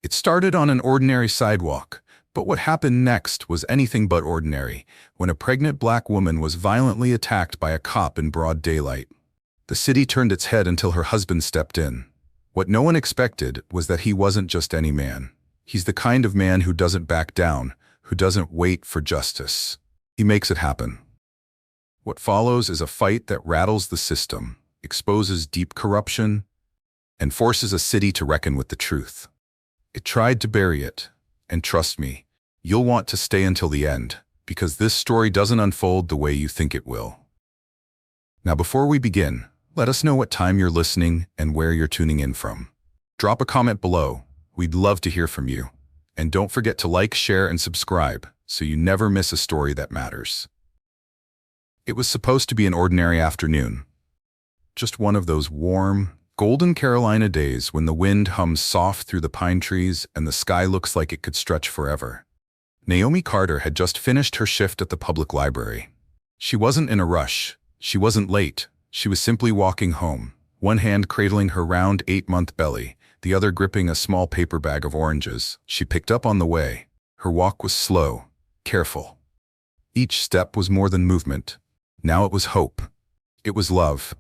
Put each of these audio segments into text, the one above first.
It started on an ordinary sidewalk, but what happened next was anything but ordinary when a pregnant black woman was violently attacked by a cop in broad daylight. The city turned its head until her husband stepped in. What no one expected was that he wasn't just any man. He's the kind of man who doesn't back down, who doesn't wait for justice. He makes it happen. What follows is a fight that rattles the system, exposes deep corruption, and forces a city to reckon with the truth. It tried to bury it, and trust me, you'll want to stay until the end, because this story doesn't unfold the way you think it will. Now before we begin, let us know what time you're listening and where you're tuning in from. Drop a comment below. We'd love to hear from you. And don't forget to like, share, and subscribe so you never miss a story that matters. It was supposed to be an ordinary afternoon. Just one of those warm, golden Carolina days when the wind hums soft through the pine trees and the sky looks like it could stretch forever. Naomi Carter had just finished her shift at the public library. She wasn't in a rush. She wasn't late. She was simply walking home, one hand cradling her round 8-month belly, the other gripping a small paper bag of oranges she picked up on the way. Her walk was slow, careful. Each step was more than movement. Now it was hope. It was love.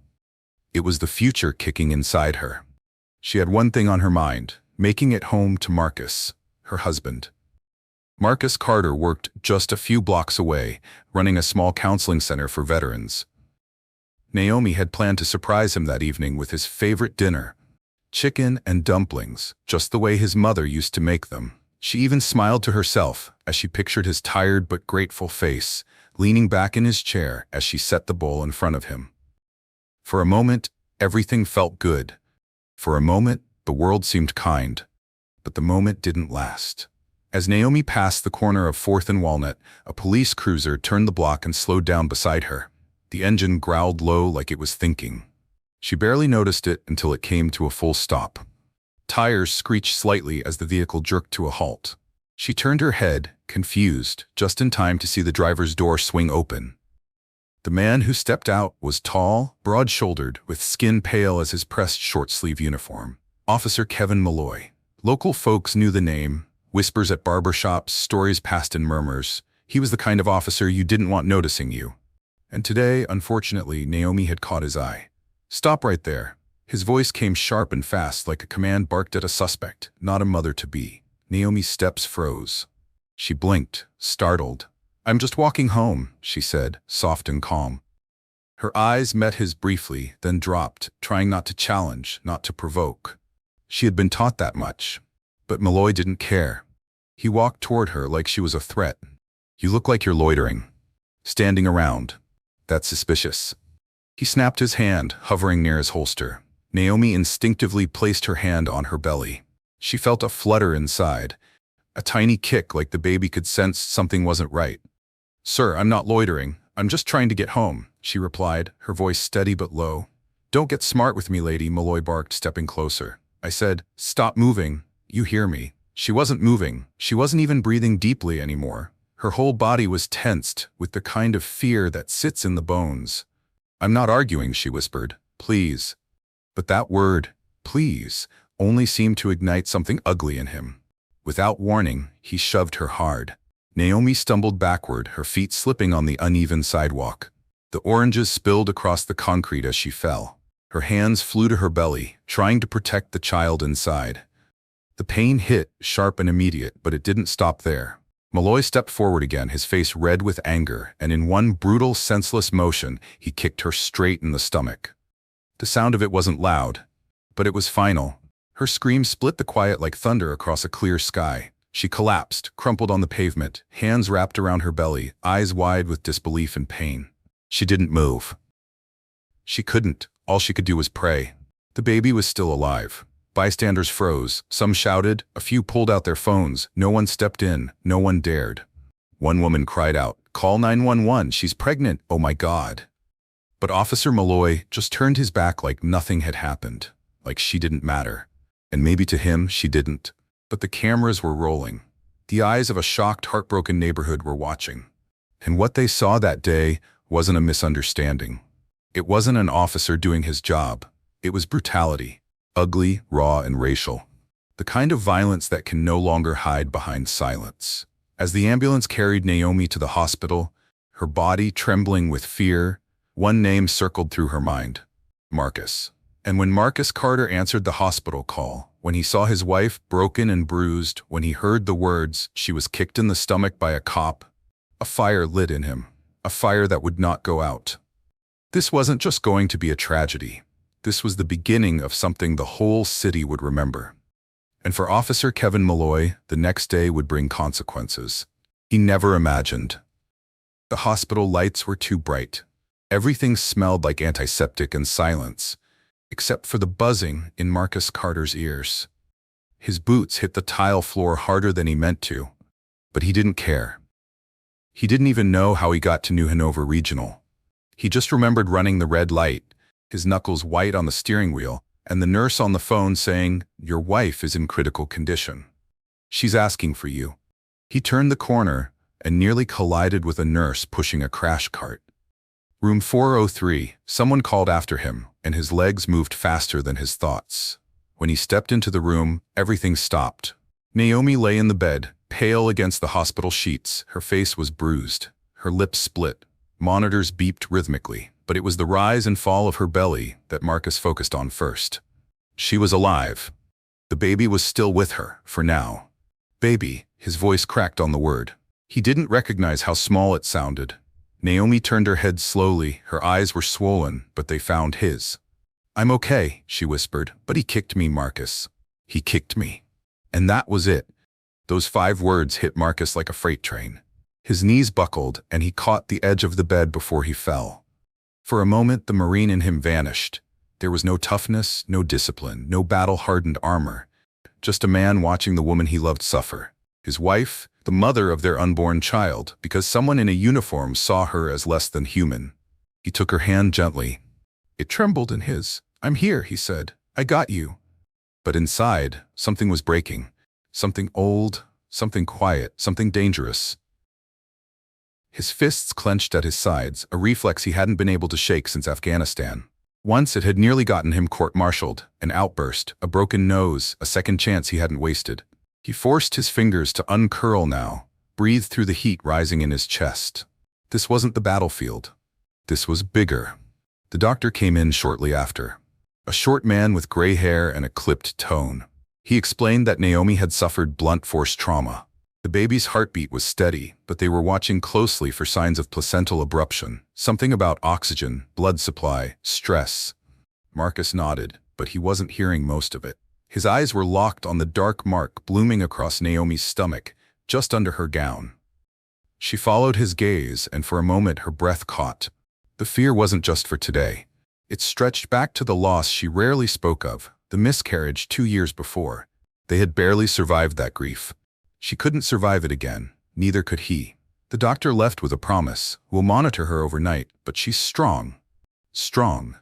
It was the future kicking inside her. She had one thing on her mind, making it home to Marcus, her husband. Marcus Carter worked just a few blocks away, running a small counseling center for veterans. Naomi had planned to surprise him that evening with his favorite dinner, chicken and dumplings, just the way his mother used to make them. She even smiled to herself as she pictured his tired but grateful face, leaning back in his chair as she set the bowl in front of him. For a moment, everything felt good. For a moment, the world seemed kind. But the moment didn't last. As Naomi passed the corner of 4th and Walnut, a police cruiser turned the block and slowed down beside her. The engine growled low like it was thinking. She barely noticed it until it came to a full stop. Tires screeched slightly as the vehicle jerked to a halt. She turned her head, confused, just in time to see the driver's door swing open. The man who stepped out was tall, broad-shouldered, with skin pale as his pressed short-sleeve uniform. Officer Kevin Malloy. Local folks knew the name, whispers at barbershops, stories passed in murmurs. He was the kind of officer you didn't want noticing you. And today, unfortunately, Naomi had caught his eye. "Stop right there." His voice came sharp and fast, like a command barked at a suspect, not a mother-to-be. Naomi's steps froze. She blinked, startled. "I'm just walking home," she said, soft and calm. Her eyes met his briefly, then dropped, trying not to challenge, not to provoke. She had been taught that much. But Malloy didn't care. He walked toward her like she was a threat. "You look like you're loitering. Standing around. That's suspicious." He snapped his hand, hovering near his holster. Naomi instinctively placed her hand on her belly. She felt a flutter inside, a tiny kick like the baby could sense something wasn't right. "Sir, I'm not loitering. I'm just trying to get home," she replied, her voice steady but low. "Don't get smart with me, lady," Malloy barked, stepping closer. "I said, stop moving. You hear me." She wasn't moving. She wasn't even breathing deeply anymore. Her whole body was tensed with the kind of fear that sits in the bones. "I'm not arguing," she whispered. "Please." But that word, please, only seemed to ignite something ugly in him. Without warning, he shoved her hard. Naomi stumbled backward, her feet slipping on the uneven sidewalk. The oranges spilled across the concrete as she fell. Her hands flew to her belly, trying to protect the child inside. The pain hit, sharp and immediate, but it didn't stop there. Malloy stepped forward again, his face red with anger, and in one brutal, senseless motion, he kicked her straight in the stomach. The sound of it wasn't loud, but it was final. Her scream split the quiet like thunder across a clear sky. She collapsed, crumpled on the pavement, hands wrapped around her belly, eyes wide with disbelief and pain. She didn't move. She couldn't. All she could do was pray. The baby was still alive. Bystanders froze. Some shouted. A few pulled out their phones. No one stepped in. No one dared. One woman cried out, "Call 911. She's pregnant. Oh my God." But Officer Malloy just turned his back like nothing had happened, like she didn't matter. And maybe to him she didn't. But the cameras were rolling. The eyes of a shocked, heartbroken neighborhood were watching. And what they saw that day wasn't a misunderstanding. It wasn't an officer doing his job. It was brutality. Ugly, raw, and racial. The kind of violence that can no longer hide behind silence. As the ambulance carried Naomi to the hospital, her body trembling with fear, one name circled through her mind: Marcus. And when Marcus Carter answered the hospital call, when he saw his wife broken and bruised, when he heard the words, "She was kicked in the stomach by a cop," a fire lit in him, a fire that would not go out. This wasn't just going to be a tragedy. This was the beginning of something the whole city would remember. And for Officer Kevin Malloy, the next day would bring consequences he never imagined. The hospital lights were too bright. Everything smelled like antiseptic and silence, except for the buzzing in Marcus Carter's ears. His boots hit the tile floor harder than he meant to, but he didn't care. He didn't even know how he got to New Hanover Regional. He just remembered running the red light, his knuckles white on the steering wheel, and the nurse on the phone saying, "Your wife is in critical condition. She's asking for you." He turned the corner and nearly collided with a nurse pushing a crash cart. Room 403, someone called after him, and his legs moved faster than his thoughts. When he stepped into the room, everything stopped. Naomi lay in the bed, pale against the hospital sheets. Her face was bruised, her lips split. Monitors beeped rhythmically, but it was the rise and fall of her belly that Marcus focused on first. She was alive. The baby was still with her, for now. Baby, his voice cracked on the word. He didn't recognize how small it sounded. Naomi turned her head slowly, her eyes were swollen, but they found his. "I'm okay," she whispered, "but he kicked me, Marcus. He kicked me." And that was it. Those 5 words hit Marcus like a freight train. His knees buckled, and he caught the edge of the bed before he fell. For a moment, the Marine in him vanished. There was no toughness, no discipline, no battle-hardened armor. Just a man watching the woman he loved suffer. His wife, the mother of their unborn child, because someone in a uniform saw her as less than human. He took her hand gently. It trembled in his. "I'm here," he said. "I got you." But inside, something was breaking. Something old, something quiet, something dangerous. His fists clenched at his sides, a reflex he hadn't been able to shake since Afghanistan. Once it had nearly gotten him court-martialed, an outburst, a broken nose, a second chance he hadn't wasted. He forced his fingers to uncurl now, breathed through the heat rising in his chest. This wasn't the battlefield. This was bigger. The doctor came in shortly after. A short man with gray hair and a clipped tone. He explained that Naomi had suffered blunt force trauma. The baby's heartbeat was steady, but they were watching closely for signs of placental abruption, something about oxygen, blood supply, stress. Marcus nodded, but he wasn't hearing most of it. His eyes were locked on the dark mark blooming across Naomi's stomach, just under her gown. She followed his gaze, and for a moment her breath caught. The fear wasn't just for today. It stretched back to the loss she rarely spoke of, the miscarriage 2 years before. They had barely survived that grief. She couldn't survive it again, neither could he. The doctor left with a promise: "We'll monitor her overnight, but she's strong." Strong.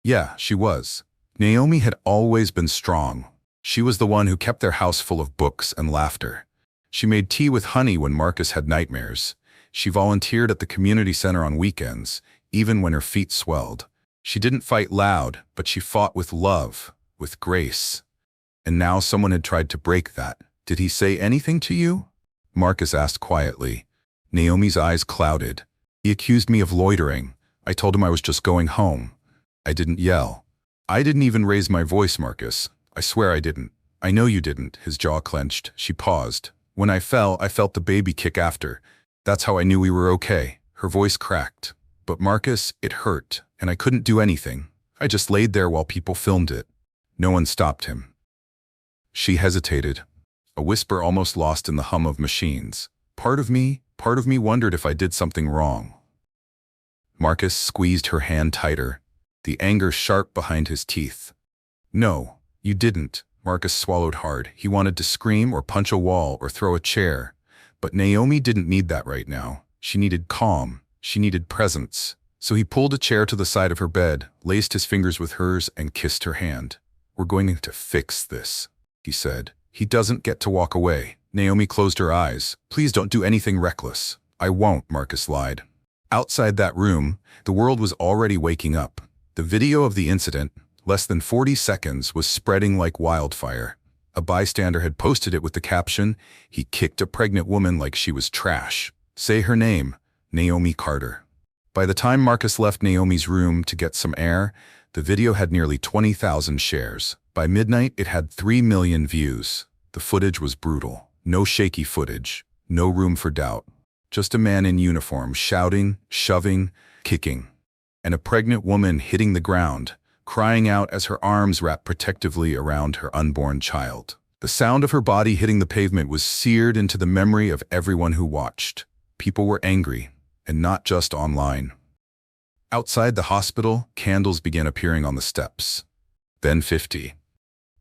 Yeah, she was. Naomi had always been strong. She was the one who kept their house full of books and laughter. She made tea with honey when Marcus had nightmares. She volunteered at the community center on weekends, even when her feet swelled. She didn't fight loud, but she fought with love, with grace. And now someone had tried to break that. "Did he say anything to you?" Marcus asked quietly. Naomi's eyes clouded. "He accused me of loitering. I told him I was just going home. I didn't yell. I didn't even raise my voice, Marcus. I swear I didn't." "I know you didn't." His jaw clenched. She paused. "When I fell, I felt the baby kick after. That's how I knew we were okay." Her voice cracked. "But Marcus, it hurt, and I couldn't do anything. I just laid there while people filmed it. No one stopped him." She hesitated, a whisper almost lost in the hum of machines. Part of me wondered if I did something wrong." Marcus squeezed her hand tighter, the anger sharp behind his teeth. "No, you didn't." Marcus swallowed hard. He wanted to scream or punch a wall or throw a chair. But Naomi didn't need that right now. She needed calm. She needed presence. So he pulled a chair to the side of her bed, laced his fingers with hers, and kissed her hand. "We're going to fix this," he said. "He doesn't get to walk away." Naomi closed her eyes. "Please don't do anything reckless." "I won't," Marcus lied. Outside that room, the world was already waking up. The video of the incident, less than 40 seconds, was spreading like wildfire. A bystander had posted it with the caption, "He kicked a pregnant woman like she was trash. Say her name, Naomi Carter." By the time Marcus left Naomi's room to get some air, the video had nearly 20,000 shares. By midnight, it had 3 million views. The footage was brutal. No shaky footage. No room for doubt. Just a man in uniform shouting, shoving, kicking. And a pregnant woman hitting the ground, crying out as her arms wrapped protectively around her unborn child. The sound of her body hitting the pavement was seared into the memory of everyone who watched. People were angry, and not just online. Outside the hospital, candles began appearing on the steps. Then 50.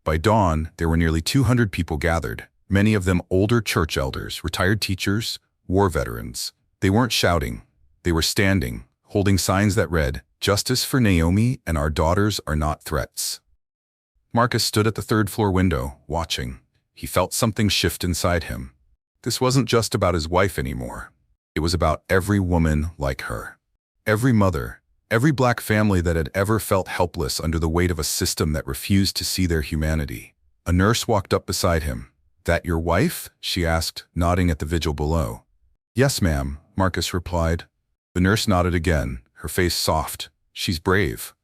By dawn, there were nearly 200 people gathered, many of them older church elders, retired teachers, war veterans. They weren't shouting. They were standing, holding signs that read, "Justice for Naomi and our daughters are not threats." Marcus stood at the third-floor window, watching. He felt something shift inside him. This wasn't just about his wife anymore. It was about every woman like her. Every mother, every black family that had ever felt helpless under the weight of a system that refused to see their humanity. A nurse walked up beside him. "That your wife?" she asked, nodding at the vigil below. "Yes, ma'am," Marcus replied. The nurse nodded again, her face soft. "She's brave."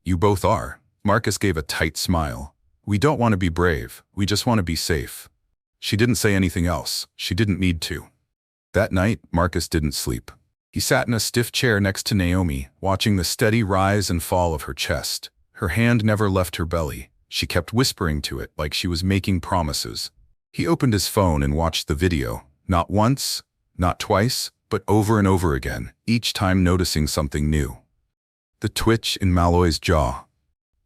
"You both are." Marcus gave a tight smile. "We don't want to be brave, we just want to be safe." She didn't say anything else. She didn't need to. That night, Marcus didn't sleep. He sat in a stiff chair next to Naomi, watching the steady rise and fall of her chest. Her hand never left her belly. She kept whispering to it like she was making promises. He opened his phone and watched the video, not once, not twice, but over and over again, each time noticing something new. The twitch in Malloy's jaw.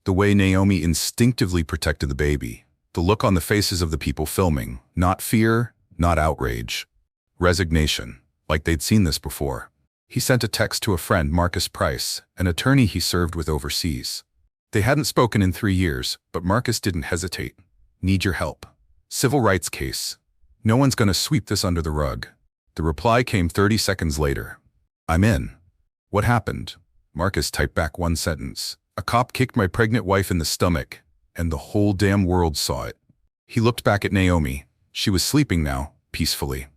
The way Naomi instinctively protected the baby. The look on the faces of the people filming. Not fear, not outrage. Resignation, like they'd seen this before. He sent a text to a friend, Marcus Price, an attorney he served with overseas. They hadn't spoken in 3 years, but Marcus didn't hesitate. "Need your help. Civil rights case. No one's gonna sweep this under the rug." The reply came 30 seconds later. "I'm in." "What happened?" Marcus typed back one sentence. "A cop kicked my pregnant wife in the stomach, and the whole damn world saw it." He looked back at Naomi. She was sleeping now, peacefully.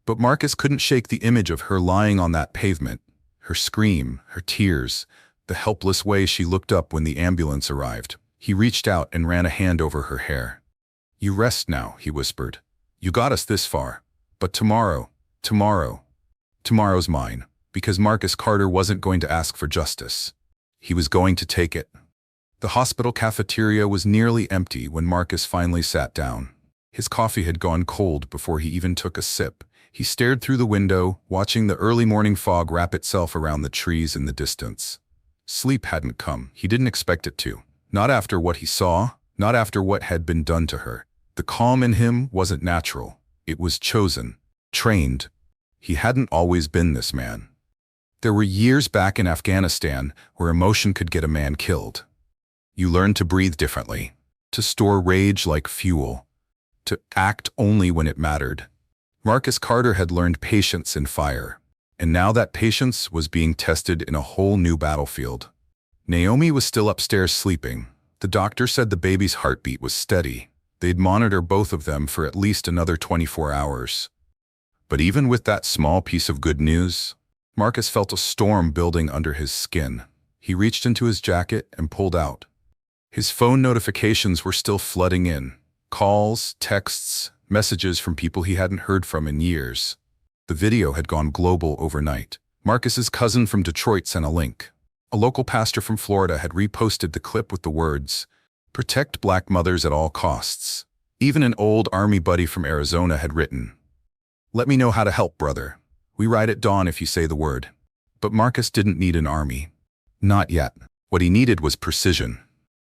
But Marcus couldn't shake the image of her lying on that pavement. Her scream, her tears, the helpless way she looked up when the ambulance arrived. He reached out and ran a hand over her hair. "You rest now," he whispered. "You got us this far. But tomorrow's mine." Because Marcus Carter wasn't going to ask for justice. He was going to take it. The hospital cafeteria was nearly empty when Marcus finally sat down. His coffee had gone cold before he even took a sip. He stared through the window, watching the early morning fog wrap itself around the trees in the distance. Sleep hadn't come. He didn't expect it to. Not after what he saw, not after what had been done to her. The calm in him wasn't natural. It was chosen, trained. He hadn't always been this man. There were years back in Afghanistan where emotion could get a man killed. You learned to breathe differently, to store rage like fuel, to act only when it mattered. Marcus Carter had learned patience in fire, and now that patience was being tested in a whole new battlefield. Naomi was still upstairs sleeping. The doctor said the baby's heartbeat was steady. They'd monitor both of them for at least another 24 hours. But even with that small piece of good news, Marcus felt a storm building under his skin. He reached into his jacket and pulled out. His phone notifications were still flooding in. Calls, texts, messages from people he hadn't heard from in years. The video had gone global overnight. Marcus's cousin from Detroit sent a link. A local pastor from Florida had reposted the clip with the words, "Protect black mothers at all costs." Even an old army buddy from Arizona had written, "Let me know how to help, brother. We ride at dawn if you say the word." But Marcus didn't need an army. Not yet. What he needed was precision.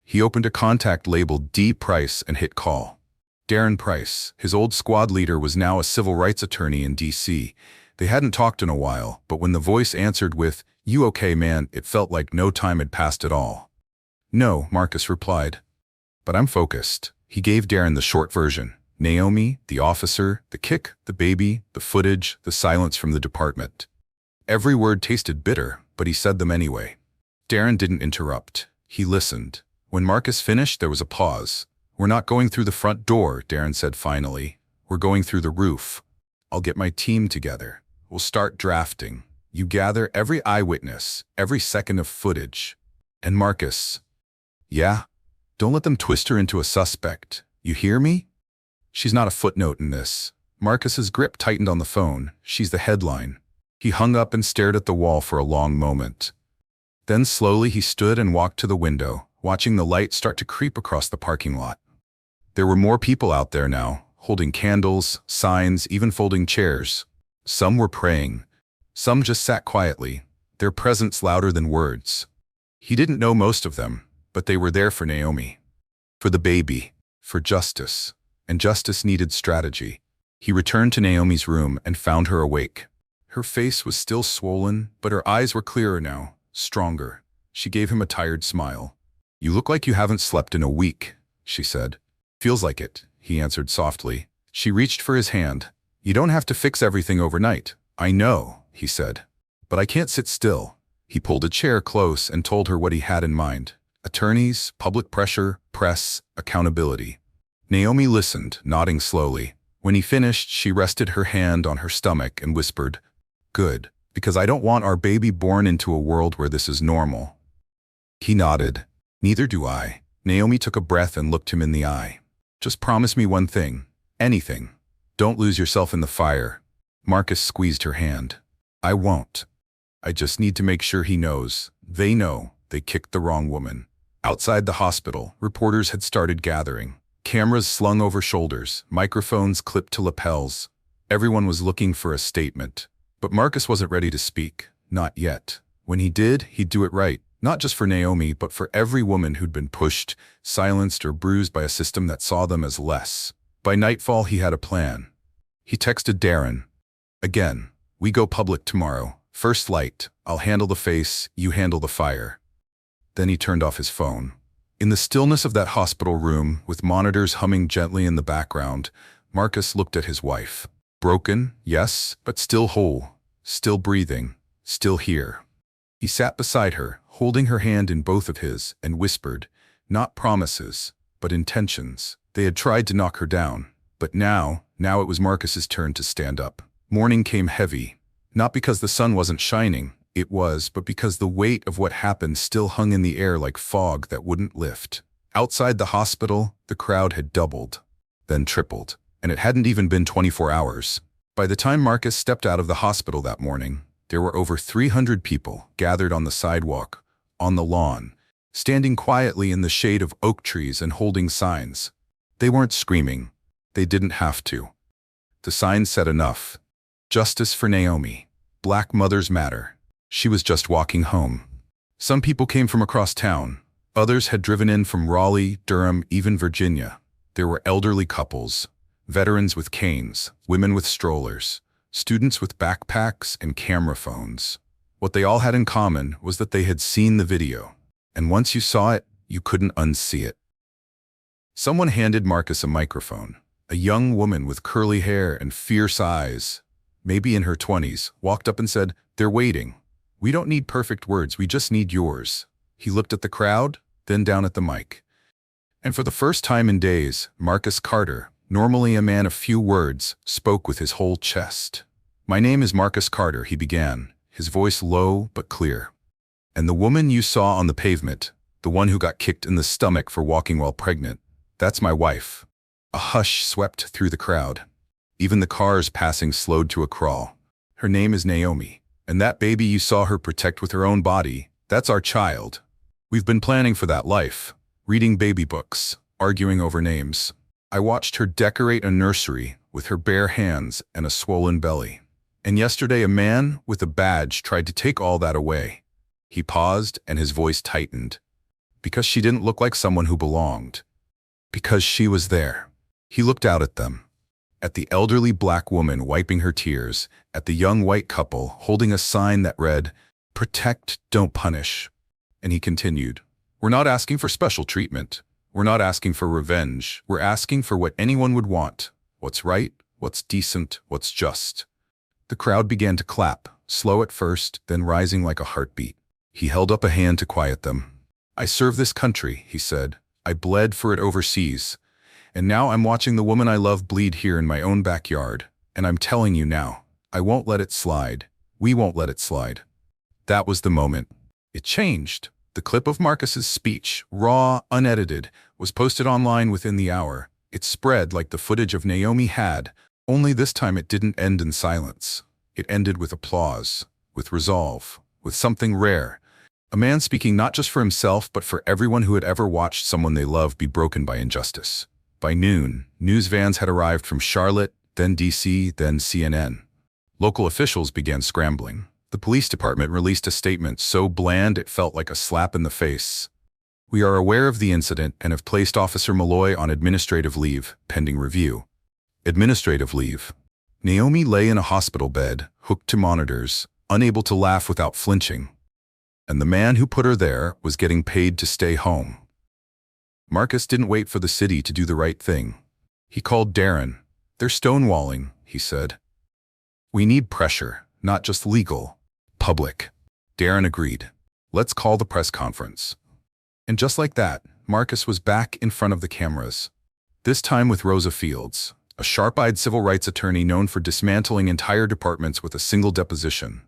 He opened a contact labeled D. Price and hit call. Darren Price, his old squad leader, was now a civil rights attorney in D.C. They hadn't talked in a while, but when the voice answered with, "You okay, man?" it felt like no time had passed at all. "No," Marcus replied. "But I'm focused." He gave Darren the short version. Naomi, the officer, the kick, the baby, the footage, the silence from the department. Every word tasted bitter, but he said them anyway. Darren didn't interrupt. He listened. When Marcus finished, there was a pause. "We're not going through the front door," Darren said finally. "We're going through the roof. I'll get my team together. We'll start drafting. You gather every eyewitness, every second of footage. And Marcus." "Yeah? Don't let them twist her into a suspect. You hear me?" "She's not a footnote in this." Marcus's grip tightened on the phone. "She's the headline." He hung up and stared at the wall for a long moment. Then slowly he stood and walked to the window, watching the light start to creep across the parking lot. There were more people out there now, holding candles, signs, even folding chairs. Some were praying. Some just sat quietly, their presence louder than words. He didn't know most of them, but they were there for Naomi. For the baby. For justice. And justice needed strategy. He returned to Naomi's room and found her awake. Her face was still swollen, but her eyes were clearer now, stronger. She gave him a tired smile. "You look like you haven't slept in a week," she said. "Feels like it," he answered softly. She reached for his hand. "You don't have to fix everything overnight." "I know," he said. "But I can't sit still." He pulled a chair close and told her what he had in mind. Attorneys, public pressure, press, accountability. Naomi listened, nodding slowly. When he finished, she rested her hand on her stomach and whispered, "Good, because I don't want our baby born into a world where this is normal." He nodded. "Neither do I." Naomi took a breath and looked him in the eye. "Just promise me one thing. Anything. Don't lose yourself in the fire." Marcus squeezed her hand. "I won't. I just need to make sure he knows. They know they kicked the wrong woman." Outside the hospital, reporters had started gathering. Cameras slung over shoulders, microphones clipped to lapels. Everyone was looking for a statement. But Marcus wasn't ready to speak. Not yet. When he did, he'd do it right. Not just for Naomi, but for every woman who'd been pushed, silenced, or bruised by a system that saw them as less. By nightfall, he had a plan. He texted Darren. "Again, we go public tomorrow. First light. I'll handle the face, you handle the fire." Then he turned off his phone. In the stillness of that hospital room, with monitors humming gently in the background, Marcus looked at his wife. Broken, yes, but still whole, still breathing, still here. He sat beside her, holding her hand in both of his, and whispered, not promises, but intentions. They had tried to knock her down, but now it was Marcus's turn to stand up. Morning came heavy, not because the sun wasn't shining, but because the weight of what happened still hung in the air like fog that wouldn't lift. Outside the hospital, the crowd had doubled, then tripled, and it hadn't even been 24 hours. By the time Marcus stepped out of the hospital that morning, there were over 300 people gathered on the sidewalk, on the lawn, standing quietly in the shade of oak trees and holding signs. They weren't screaming. They didn't have to. The signs said enough. Justice for Naomi. Black Mothers Matter. She was just walking home. Some people came from across town. Others had driven in from Raleigh, Durham, even Virginia. There were elderly couples, veterans with canes, women with strollers, students with backpacks and camera phones. What they all had in common was that they had seen the video, and once you saw it, you couldn't unsee it. Someone handed Marcus a microphone. A young woman with curly hair and fierce eyes, maybe in her 20s, walked up and said, "They're waiting. We don't need perfect words, we just need yours." He looked at the crowd, then down at the mic. And for the first time in days, Marcus Carter, normally a man of few words, spoke with his whole chest. "My name is Marcus Carter," he began, his voice low but clear. "And the woman you saw on the pavement, the one who got kicked in the stomach for walking while pregnant, that's my wife." A hush swept through the crowd. Even the cars passing slowed to a crawl. "Her name is Naomi, and that baby you saw her protect with her own body, that's our child. We've been planning for that life, reading baby books, arguing over names. I watched her decorate a nursery with her bare hands and a swollen belly. And yesterday a man with a badge tried to take all that away." He paused and his voice tightened. "Because she didn't look like someone who belonged. Because she was there." He looked out at them. At the elderly black woman wiping her tears, at the young white couple holding a sign that read, "Protect, don't punish." And he continued, "We're not asking for special treatment. We're not asking for revenge. We're asking for what anyone would want. What's right, what's decent, what's just." The crowd began to clap, slow at first, then rising like a heartbeat. He held up a hand to quiet them. "I serve this country," he said. "I bled for it overseas. And now I'm watching the woman I love bleed here in my own backyard. And I'm telling you now, I won't let it slide. We won't let it slide. That was the moment. It changed. The clip of Marcus's speech, raw, unedited, was posted online within the hour. It spread like the footage of Naomi had, only this time it didn't end in silence. It ended with applause, with resolve, with something rare. A man speaking not just for himself, but for everyone who had ever watched someone they loved be broken by injustice. By noon, news vans had arrived from Charlotte, then DC, then CNN. Local officials began scrambling. The police department released a statement so bland it felt like a slap in the face. We are aware of the incident and have placed Officer Malloy on administrative leave, pending review. Administrative leave. Naomi lay in a hospital bed, hooked to monitors, unable to laugh without flinching. And the man who put her there was getting paid to stay home. Marcus didn't wait for the city to do the right thing. He called Darren. They're stonewalling, he said. We need pressure, not just legal, public. Darren agreed. Let's call the press conference. And just like that, Marcus was back in front of the cameras. This time with Rosa Fields, a sharp-eyed civil rights attorney known for dismantling entire departments with a single deposition.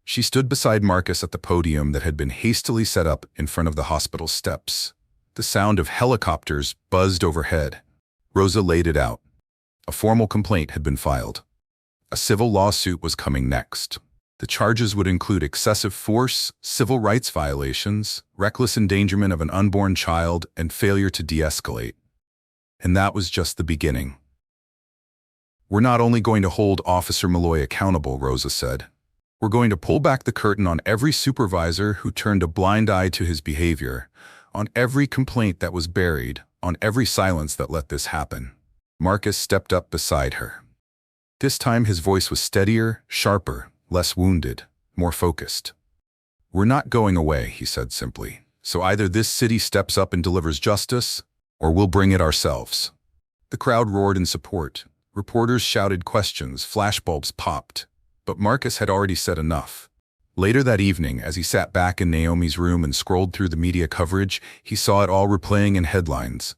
She stood beside Marcus at the podium that had been hastily set up in front of the hospital steps. The sound of helicopters buzzed overhead. Rosa laid it out. A formal complaint had been filed. A civil lawsuit was coming next. The charges would include excessive force, civil rights violations, reckless endangerment of an unborn child, and failure to de-escalate. And that was just the beginning. We're not only going to hold Officer Malloy accountable, Rosa said. We're going to pull back the curtain on every supervisor who turned a blind eye to his behavior, on every complaint that was buried, on every silence that let this happen. Marcus stepped up beside her. This time his voice was steadier, sharper, less wounded, more focused. We're not going away, he said simply. So either this city steps up and delivers justice, or we'll bring it ourselves. The crowd roared in support. Reporters shouted questions, flashbulbs popped. But Marcus had already said enough. Later that evening, as he sat back in Naomi's room and scrolled through the media coverage, he saw it all replaying in headlines.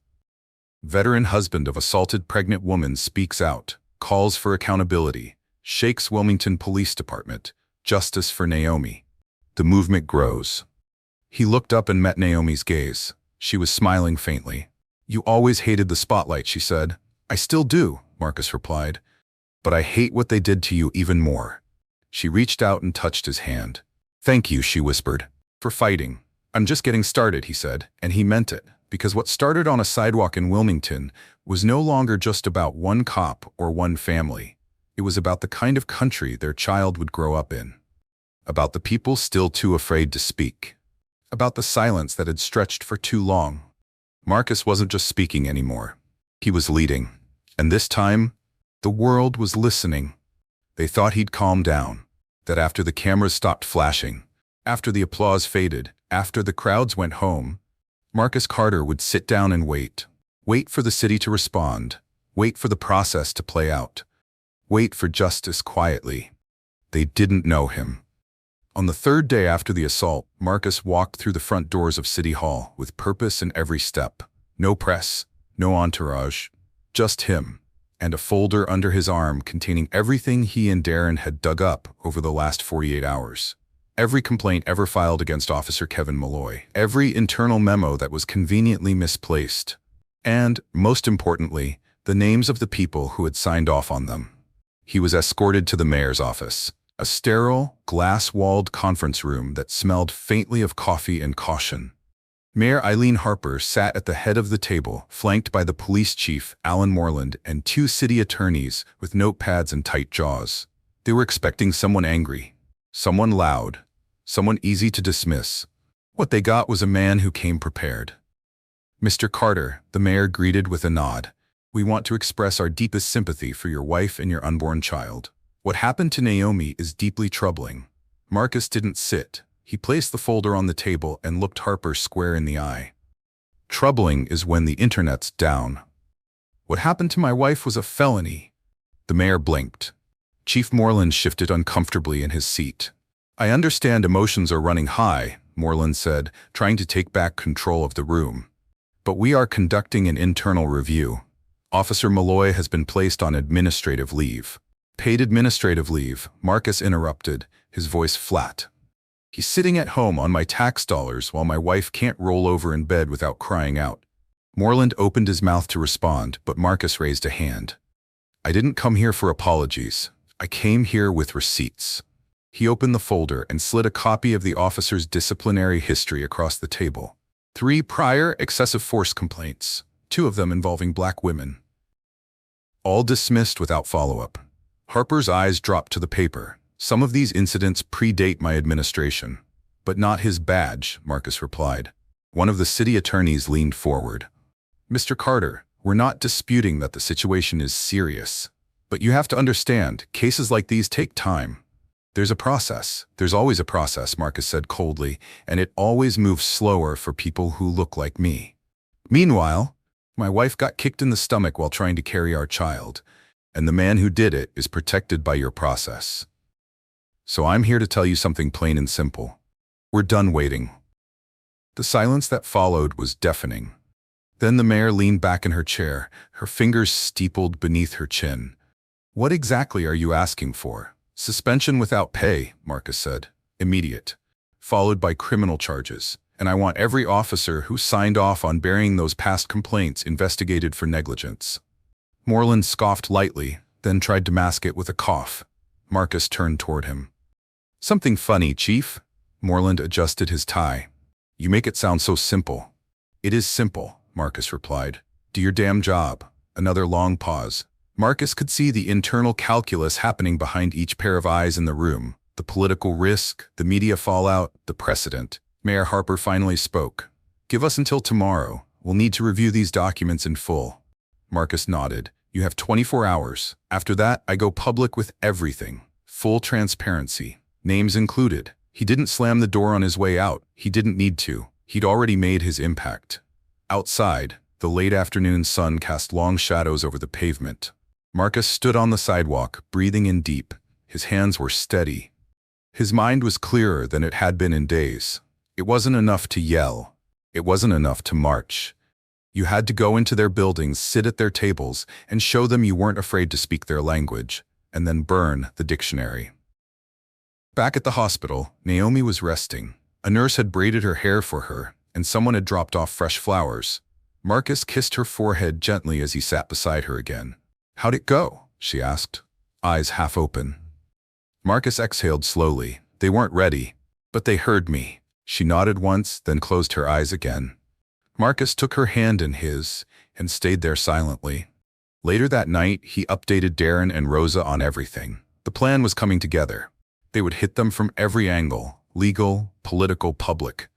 Veteran husband of assaulted pregnant woman speaks out, calls for accountability, shakes Wilmington Police Department, justice for Naomi. The movement grows. He looked up and met Naomi's gaze. She was smiling faintly. You always hated the spotlight, she said. I still do, Marcus replied. But I hate what they did to you even more. She reached out and touched his hand. Thank you, she whispered, for fighting. I'm just getting started, he said, and he meant it, because what started on a sidewalk in Wilmington was no longer just about one cop or one family. It was about the kind of country their child would grow up in. About the people still too afraid to speak. About the silence that had stretched for too long. Marcus wasn't just speaking anymore. He was leading. And this time, the world was listening. They thought he'd calm down, that after the cameras stopped flashing, after the applause faded, after the crowds went home, Marcus Carter would sit down and wait. Wait for the city to respond. Wait for the process to play out. Wait for justice quietly. They didn't know him. On the third day after the assault, Marcus walked through the front doors of City Hall with purpose in every step. No press, no entourage, just him. And a folder under his arm containing everything he and Darren had dug up over the last 48 hours. Every complaint ever filed against Officer Kevin Malloy. Every internal memo that was conveniently misplaced. And, most importantly, the names of the people who had signed off on them. He was escorted to the mayor's office, a sterile, glass-walled conference room that smelled faintly of coffee and caution. Mayor Eileen Harper sat at the head of the table, flanked by the police chief, Alan Moreland, and two city attorneys with notepads and tight jaws. They were expecting someone angry, someone loud, someone easy to dismiss. What they got was a man who came prepared. Mr. Carter, the mayor greeted with a nod. We want to express our deepest sympathy for your wife and your unborn child. What happened to Naomi is deeply troubling. Marcus didn't sit. He placed the folder on the table and looked Harper square in the eye. Troubling is when the internet's down. What happened to my wife was a felony. The mayor blinked. Chief Moreland shifted uncomfortably in his seat. I understand emotions are running high, Moreland said, trying to take back control of the room. But we are conducting an internal review. Officer Malloy has been placed on administrative leave. Paid administrative leave, Marcus interrupted, his voice flat. He's sitting at home on my tax dollars while my wife can't roll over in bed without crying out. Moreland opened his mouth to respond, but Marcus raised a hand. I didn't come here for apologies. I came here with receipts. He opened the folder and slid a copy of the officer's disciplinary history across the table. 3 prior excessive force complaints, 2 of them involving black women. All dismissed without follow-up. Harper's eyes dropped to the paper. Some of these incidents predate my administration. But not his badge, Marcus replied. One of the city attorneys leaned forward. Mr. Carter, we're not disputing that the situation is serious. But you have to understand, cases like these take time. There's a process. There's always a process, Marcus said coldly, and it always moves slower for people who look like me. Meanwhile, my wife got kicked in the stomach while trying to carry our child, and the man who did it is protected by your process. So I'm here to tell you something plain and simple. We're done waiting. The silence that followed was deafening. Then the mayor leaned back in her chair, her fingers steepled beneath her chin. What exactly are you asking for? Suspension without pay, Marcus said. Immediate. Followed by criminal charges. And I want every officer who signed off on burying those past complaints investigated for negligence. Moreland scoffed lightly, then tried to mask it with a cough. Marcus turned toward him. Something funny, Chief? Moreland adjusted his tie. You make it sound so simple. It is simple, Marcus replied. Do your damn job. Another long pause. Marcus could see the internal calculus happening behind each pair of eyes in the room. The political risk, the media fallout, the precedent. Mayor Harper finally spoke. Give us until tomorrow. We'll need to review these documents in full. Marcus nodded. You have 24 hours. After that, I go public with everything. Full transparency. Names included. He didn't slam the door on his way out. He didn't need to. He'd already made his impact. Outside, the late afternoon sun cast long shadows over the pavement. Marcus stood on the sidewalk, breathing in deep. His hands were steady. His mind was clearer than it had been in days. It wasn't enough to yell. It wasn't enough to march. You had to go into their buildings, sit at their tables, and show them you weren't afraid to speak their language, and then burn the dictionary. Back at the hospital, Naomi was resting. A nurse had braided her hair for her, and someone had dropped off fresh flowers. Marcus kissed her forehead gently as he sat beside her again. How'd it go? She asked, eyes half open. Marcus exhaled slowly. They weren't ready, but they heard me. She nodded once, then closed her eyes again. Marcus took her hand in his and stayed there silently. Later that night, he updated Darren and Rosa on everything. The plan was coming together. They would hit them from every angle, legal, political, public.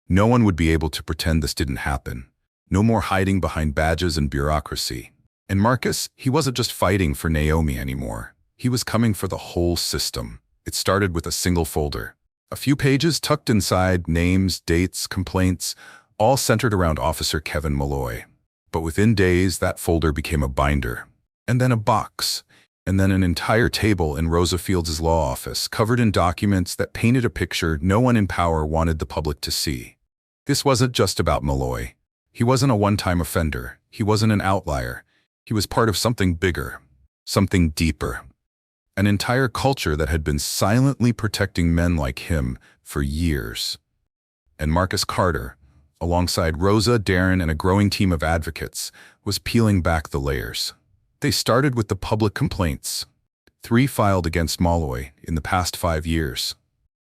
No one would be able to pretend this didn't happen. No more hiding behind badges and bureaucracy. And Marcus, he wasn't just fighting for Naomi anymore. He was coming for the whole system. It started with a single folder. A few pages tucked inside, names, dates, complaints, all centered around Officer Kevin Malloy. But within days, that folder became a binder. And then a box. And then an entire table in Rosa Fields' law office, covered in documents that painted a picture no one in power wanted the public to see. This wasn't just about Malloy. He wasn't a one-time offender. He wasn't an outlier. He was part of something bigger, something deeper. An entire culture that had been silently protecting men like him for years. And Marcus Carter, alongside Rosa, Darren, and a growing team of advocates, was peeling back the layers. They started with the public complaints. 3 filed against Malloy in the past 5 years.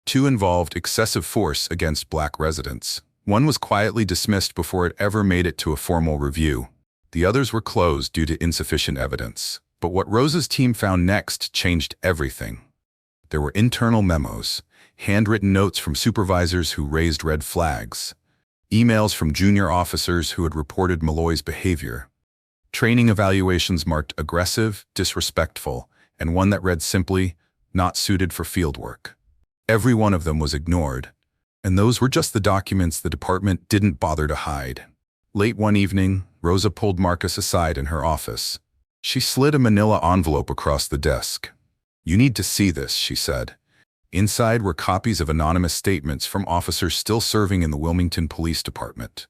2 involved excessive force against black residents. 1 was quietly dismissed before it ever made it to a formal review. The others were closed due to insufficient evidence. But what Rosa's team found next changed everything. There were internal memos, handwritten notes from supervisors who raised red flags, emails from junior officers who had reported Malloy's behavior, training evaluations marked aggressive, disrespectful, and one that read simply, not suited for field work. Every one of them was ignored, and those were just the documents the department didn't bother to hide. Late one evening, Rosa pulled Marcus aside in her office. She slid a manila envelope across the desk. You need to see this, she said. Inside were copies of anonymous statements from officers still serving in the Wilmington Police Department.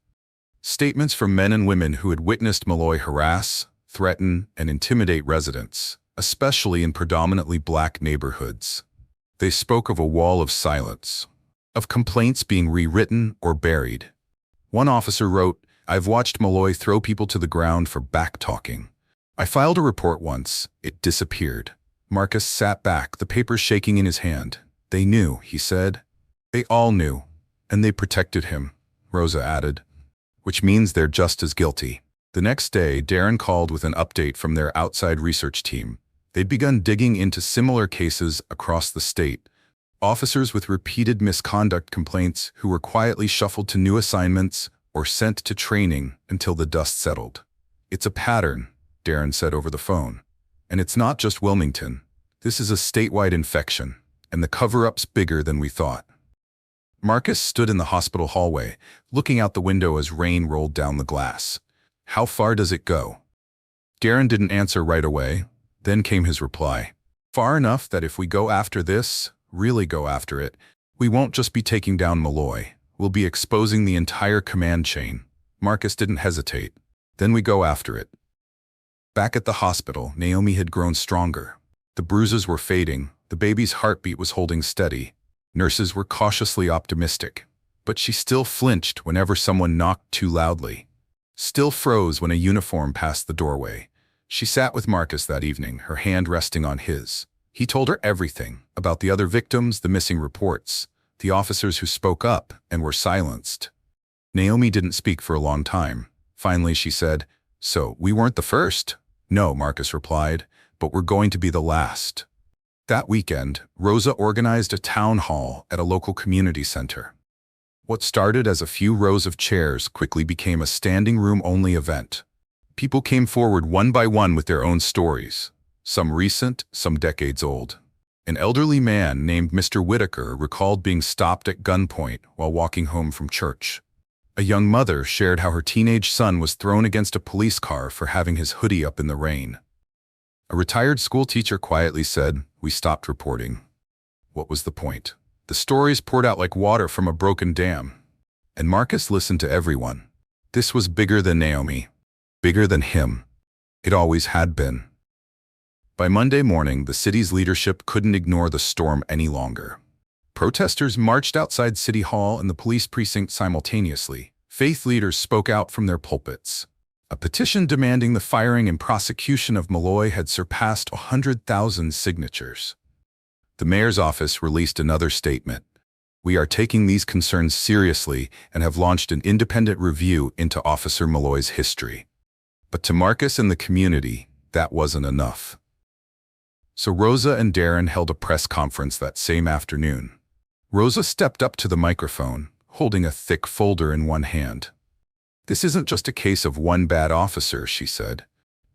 Statements from men and women who had witnessed Malloy harass, threaten, and intimidate residents, especially in predominantly black neighborhoods. They spoke of a wall of silence, of complaints being rewritten or buried. One officer wrote, "I've watched Malloy throw people to the ground for back-talking. I filed a report once. It disappeared." Marcus sat back, the papers shaking in his hand. "They knew," he said. "They all knew. And they protected him," Rosa added. "Which means they're just as guilty." The next day, Darren called with an update from their outside research team. They'd begun digging into similar cases across the state. Officers with repeated misconduct complaints who were quietly shuffled to new assignments or sent to training until the dust settled. "It's a pattern," Darren said over the phone. "And it's not just Wilmington. This is a statewide infection, and the cover-up's bigger than we thought." Marcus stood in the hospital hallway, looking out the window as rain rolled down the glass. "How far does it go?" Darren didn't answer right away. Then came his reply. "Far enough that if we go after this, really go after it, we won't just be taking down Malloy. We'll be exposing the entire command chain." Marcus didn't hesitate. "Then we go after it." Back at the hospital, Naomi had grown stronger. The bruises were fading. The baby's heartbeat was holding steady. Nurses were cautiously optimistic. But she still flinched whenever someone knocked too loudly. Still froze when a uniform passed the doorway. She sat with Marcus that evening, her hand resting on his. He told her everything about the other victims, the missing reports, the officers who spoke up and were silenced. Naomi didn't speak for a long time. Finally, she said, "So, we weren't the first?" "No," Marcus replied, "but we're going to be the last." That weekend, Rosa organized a town hall at a local community center. What started as a few rows of chairs quickly became a standing room-only event. People came forward one by one with their own stories, some recent, some decades old. An elderly man named Mr. Whitaker recalled being stopped at gunpoint while walking home from church. A young mother shared how her teenage son was thrown against a police car for having his hoodie up in the rain. A retired school teacher quietly said, "We stopped reporting." What was the point? The stories poured out like water from a broken dam. And Marcus listened to everyone. This was bigger than Naomi. Bigger than him. It always had been. By Monday morning, the city's leadership couldn't ignore the storm any longer. Protesters marched outside City Hall and the police precinct simultaneously. Faith leaders spoke out from their pulpits. A petition demanding the firing and prosecution of Malloy had surpassed 100,000 signatures. The mayor's office released another statement. "We are taking these concerns seriously and have launched an independent review into Officer Malloy's history." But to Marcus and the community, that wasn't enough. So Rosa and Darren held a press conference that same afternoon. Rosa stepped up to the microphone, holding a thick folder in one hand. "This isn't just a case of one bad officer," she said.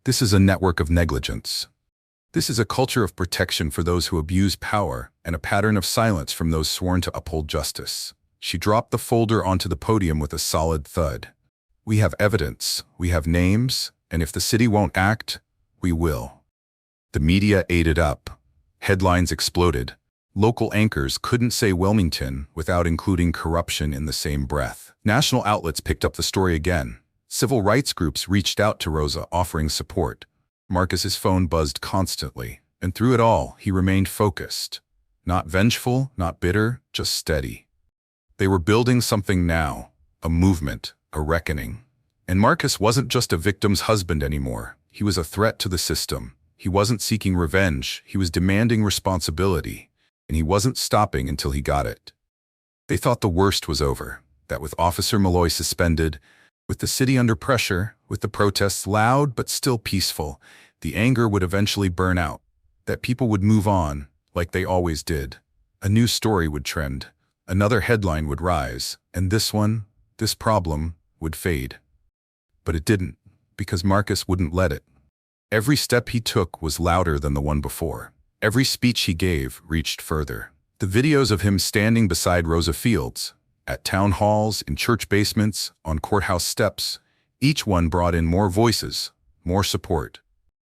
"This is a network of negligence. This is a culture of protection for those who abuse power and a pattern of silence from those sworn to uphold justice." She dropped the folder onto the podium with a solid thud. "We have evidence, we have names, and if the city won't act, we will." The media ate it up. Headlines exploded. Local anchors couldn't say Wilmington without including corruption in the same breath. National outlets picked up the story again. Civil rights groups reached out to Rosa offering support. Marcus's phone buzzed constantly, and through it all, he remained focused. Not vengeful, not bitter, just steady. They were building something now, a movement, a reckoning. And Marcus wasn't just a victim's husband anymore. He was a threat to the system. He wasn't seeking revenge, he was demanding responsibility, and he wasn't stopping until he got it. They thought the worst was over, that with Officer Malloy suspended, with the city under pressure, with the protests loud but still peaceful, the anger would eventually burn out, that people would move on, like they always did. A new story would trend, another headline would rise, and this one, this problem, would fade. But it didn't, because Marcus wouldn't let it. Every step he took was louder than the one before. Every speech he gave reached further. The videos of him standing beside Rosa Fields, at town halls, in church basements, on courthouse steps, each one brought in more voices, more support.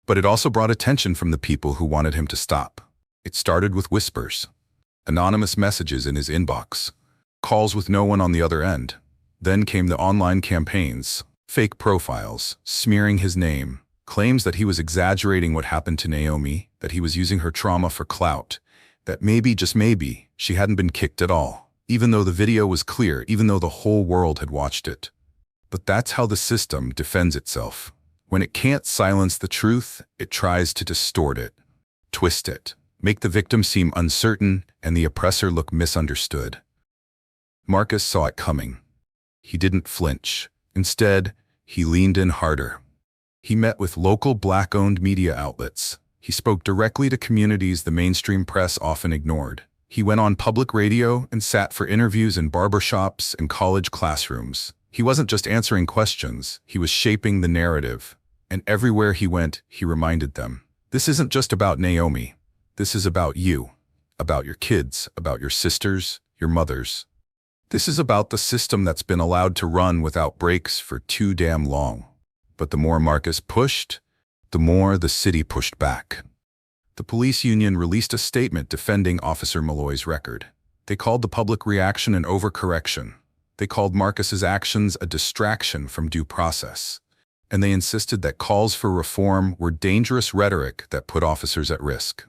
But it also brought attention from the people who wanted him to stop. It started with whispers, anonymous messages in his inbox, calls with no one on the other end. Then came the online campaigns, fake profiles, smearing his name, Claims that he was exaggerating what happened to Naomi, that he was using her trauma for clout, that maybe, just maybe, she hadn't been kicked at all, even though the video was clear, even though the whole world had watched it. But that's how the system defends itself. When it can't silence the truth, it tries to distort it, twist it, make the victim seem uncertain and the oppressor look misunderstood. Marcus saw it coming. He didn't flinch. Instead, he leaned in harder. He met with local Black-owned media outlets. He spoke directly to communities the mainstream press often ignored. He went on public radio and sat for interviews in barbershops and college classrooms. He wasn't just answering questions, he was shaping the narrative. And everywhere he went, he reminded them, this isn't just about Naomi. This is about you, about your kids, about your sisters, your mothers. This is about the system that's been allowed to run without breaks for too damn long. But the more Marcus pushed, the more the city pushed back. The police union released a statement defending Officer Malloy's record. They called the public reaction an overcorrection. They called Marcus's actions a distraction from due process. And they insisted that calls for reform were dangerous rhetoric that put officers at risk.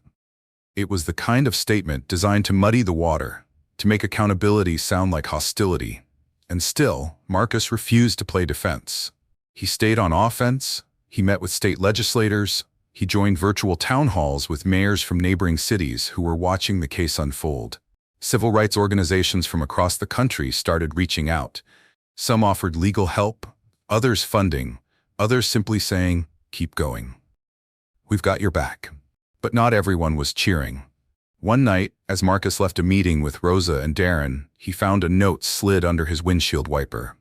It was the kind of statement designed to muddy the water, to make accountability sound like hostility. And still, Marcus refused to play defense. He stayed on offense, he met with state legislators, he joined virtual town halls with mayors from neighboring cities who were watching the case unfold. Civil rights organizations from across the country started reaching out. Some offered legal help, others funding, others simply saying, keep going. We've got your back. But not everyone was cheering. One night, as Marcus left a meeting with Rosa and Darren, he found a note slid under his windshield wiper.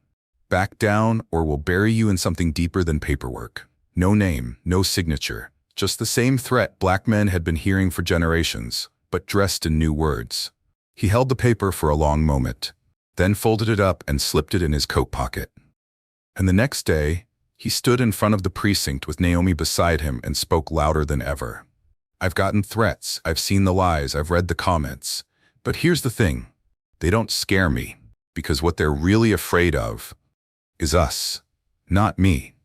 Back down or we'll bury you in something deeper than paperwork. No name, no signature, just the same threat Black men had been hearing for generations, but dressed in new words. He held the paper for a long moment, then folded it up and slipped it in his coat pocket. And the next day, he stood in front of the precinct with Naomi beside him and spoke louder than ever. I've gotten threats, I've seen the lies, I've read the comments. But here's the thing, they don't scare me, because what they're really afraid of is us, not me.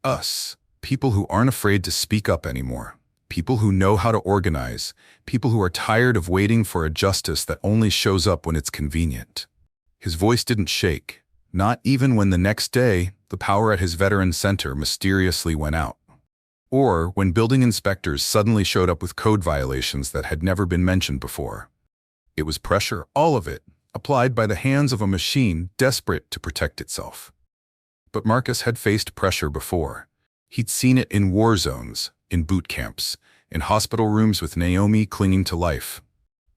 Us, people who aren't afraid to speak up anymore, people who know how to organize, people who are tired of waiting for a justice that only shows up when it's convenient. His voice didn't shake, not even when the next day the power at his veteran center mysteriously went out. Or when building inspectors suddenly showed up with code violations that had never been mentioned before. It was pressure, all of it, applied by the hands of a machine desperate to protect itself. But Marcus had faced pressure before. He'd seen it in war zones, in boot camps, in hospital rooms with Naomi clinging to life.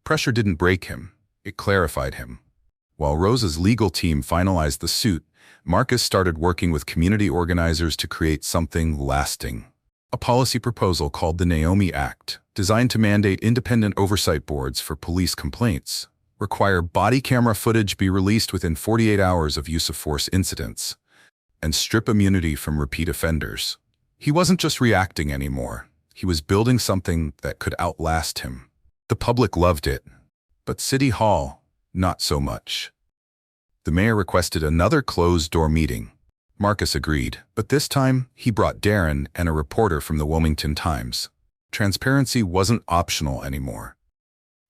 Pressure didn't break him, it clarified him. While Rosa's legal team finalized the suit, Marcus started working with community organizers to create something lasting. A policy proposal called the Naomi Act, designed to mandate independent oversight boards for police complaints, require body camera footage be released within 48 hours of use of force incidents, and strip immunity from repeat offenders. He wasn't just reacting anymore. He was building something that could outlast him. The public loved it, but City Hall, not so much. The mayor requested another closed-door meeting. Marcus agreed, but this time he brought Darren and a reporter from the Wilmington Times. Transparency wasn't optional anymore.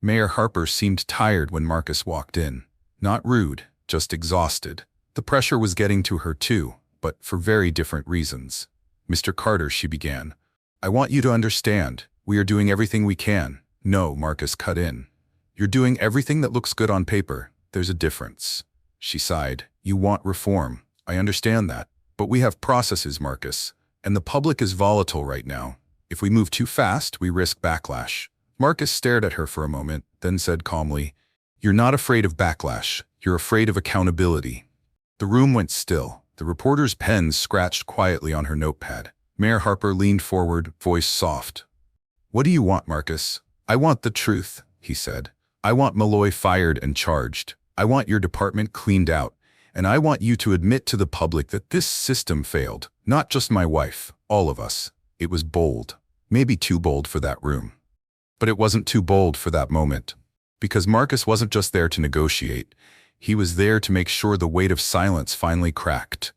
Mayor Harper seemed tired when Marcus walked in. Not rude, just exhausted. The pressure was getting to her too, but for very different reasons. Mr. Carter, she began. I want you to understand, we are doing everything we can. No, Marcus cut in. You're doing everything that looks good on paper. There's a difference. She sighed. You want reform. I understand that. But we have processes, Marcus. And the public is volatile right now. If we move too fast, we risk backlash. Marcus stared at her for a moment, then said calmly, You're not afraid of backlash. You're afraid of accountability. The room went still. The reporter's pen scratched quietly on her notepad. Mayor Harper leaned forward, voice soft. What do you want, Marcus? I want the truth, he said. I want Malloy fired and charged. I want your department cleaned out. And I want you to admit to the public that this system failed. Not just my wife, all of us. It was bold. Maybe too bold for that room. But it wasn't too bold for that moment. Because Marcus wasn't just there to negotiate. He was there to make sure the weight of silence finally cracked.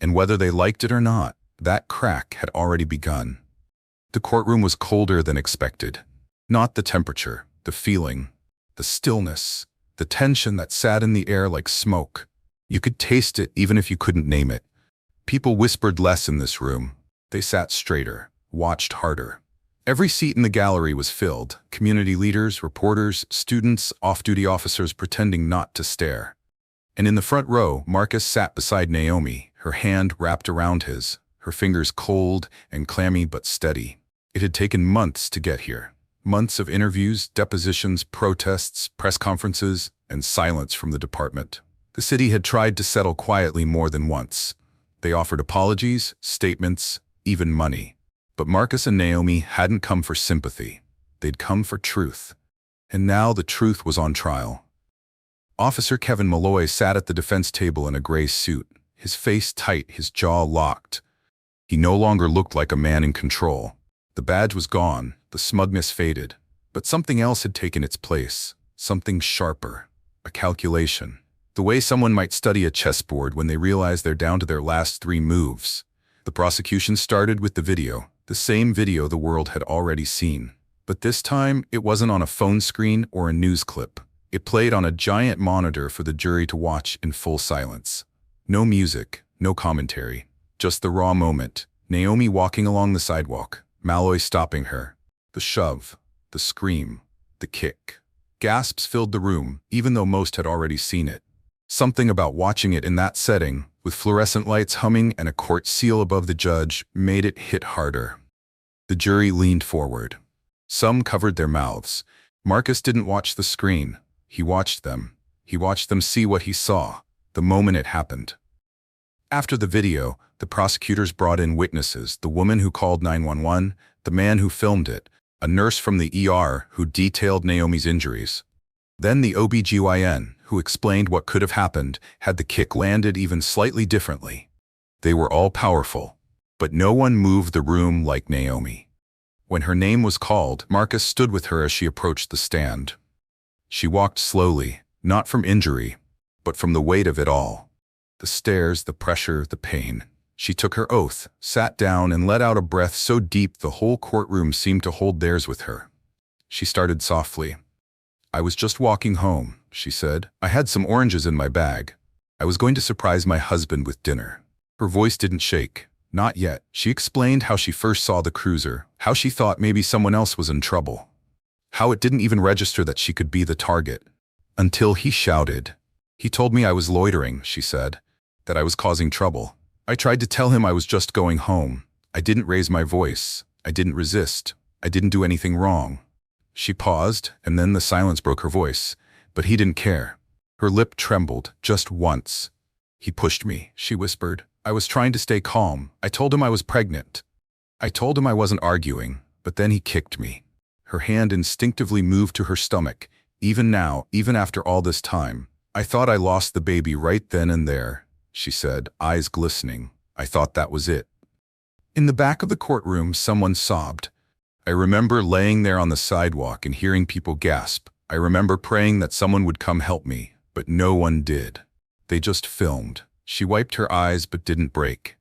And whether they liked it or not, That crack had already begun. The courtroom was colder than expected. Not the temperature, the feeling, the stillness, the tension that sat in the air like smoke. You could taste it even if you couldn't name it. People whispered less in this room. They sat straighter, watched harder. Every seat in the gallery was filled, community leaders, reporters, students, off-duty officers pretending not to stare. And in the front row, Marcus sat beside Naomi, her hand wrapped around his, her fingers cold and clammy but steady. It had taken months to get here. Months of interviews, depositions, protests, press conferences, and silence from the department. The city had tried to settle quietly more than once. They offered apologies, statements, even money. But Marcus and Naomi hadn't come for sympathy. They'd come for truth. And now the truth was on trial. Officer Kevin Malloy sat at the defense table in a gray suit, his face tight, his jaw locked. He no longer looked like a man in control. The badge was gone, the smugness faded, but something else had taken its place, something sharper, a calculation. The way someone might study a chessboard when they realize they're down to their last 3 moves. The prosecution started with the video, the same video the world had already seen. But this time, it wasn't on a phone screen or a news clip. It played on a giant monitor for the jury to watch in full silence. No music, no commentary, just the raw moment. Naomi walking along the sidewalk, Malloy stopping her. The shove, the scream, the kick. Gasps filled the room, even though most had already seen it. Something about watching it in that setting, with fluorescent lights humming and a court seal above the judge, made it hit harder. The jury leaned forward. Some covered their mouths. Marcus didn't watch the screen. He watched them. He watched them see what he saw, the moment it happened. After the video, the prosecutors brought in witnesses, the woman who called 911, the man who filmed it, a nurse from the ER who detailed Naomi's injuries. Then the OBGYN, who explained what could have happened had the kick landed even slightly differently. They were all powerful, but no one moved the room like Naomi. When her name was called, Marcus stood with her as she approached the stand. She walked slowly, not from injury, but from the weight of it all. The stares, the pressure, the pain. She took her oath, sat down, and let out a breath so deep the whole courtroom seemed to hold theirs with her. She started softly. "I was just walking home," she said. "I had some oranges in my bag. I was going to surprise my husband with dinner." Her voice didn't shake. Not yet. She explained how she first saw the cruiser, how she thought maybe someone else was in trouble, how it didn't even register that she could be the target. Until he shouted. "He told me I was loitering," she said, "that I was causing trouble. I tried to tell him I was just going home. I didn't raise my voice. I didn't resist. I didn't do anything wrong." She paused, and then the silence broke her voice. But he didn't care. Her lip trembled, just once. "He pushed me," she whispered. "I was trying to stay calm. I told him I was pregnant. I told him I wasn't arguing, but then he kicked me." Her hand instinctively moved to her stomach. "Even now, even after all this time, I thought I lost the baby right then and there," she said, eyes glistening. "I thought that was it." In the back of the courtroom, someone sobbed. I remember laying there on the sidewalk and hearing people gasp. I remember praying that someone would come help me, but no one did. They just filmed. She wiped her eyes but didn't break.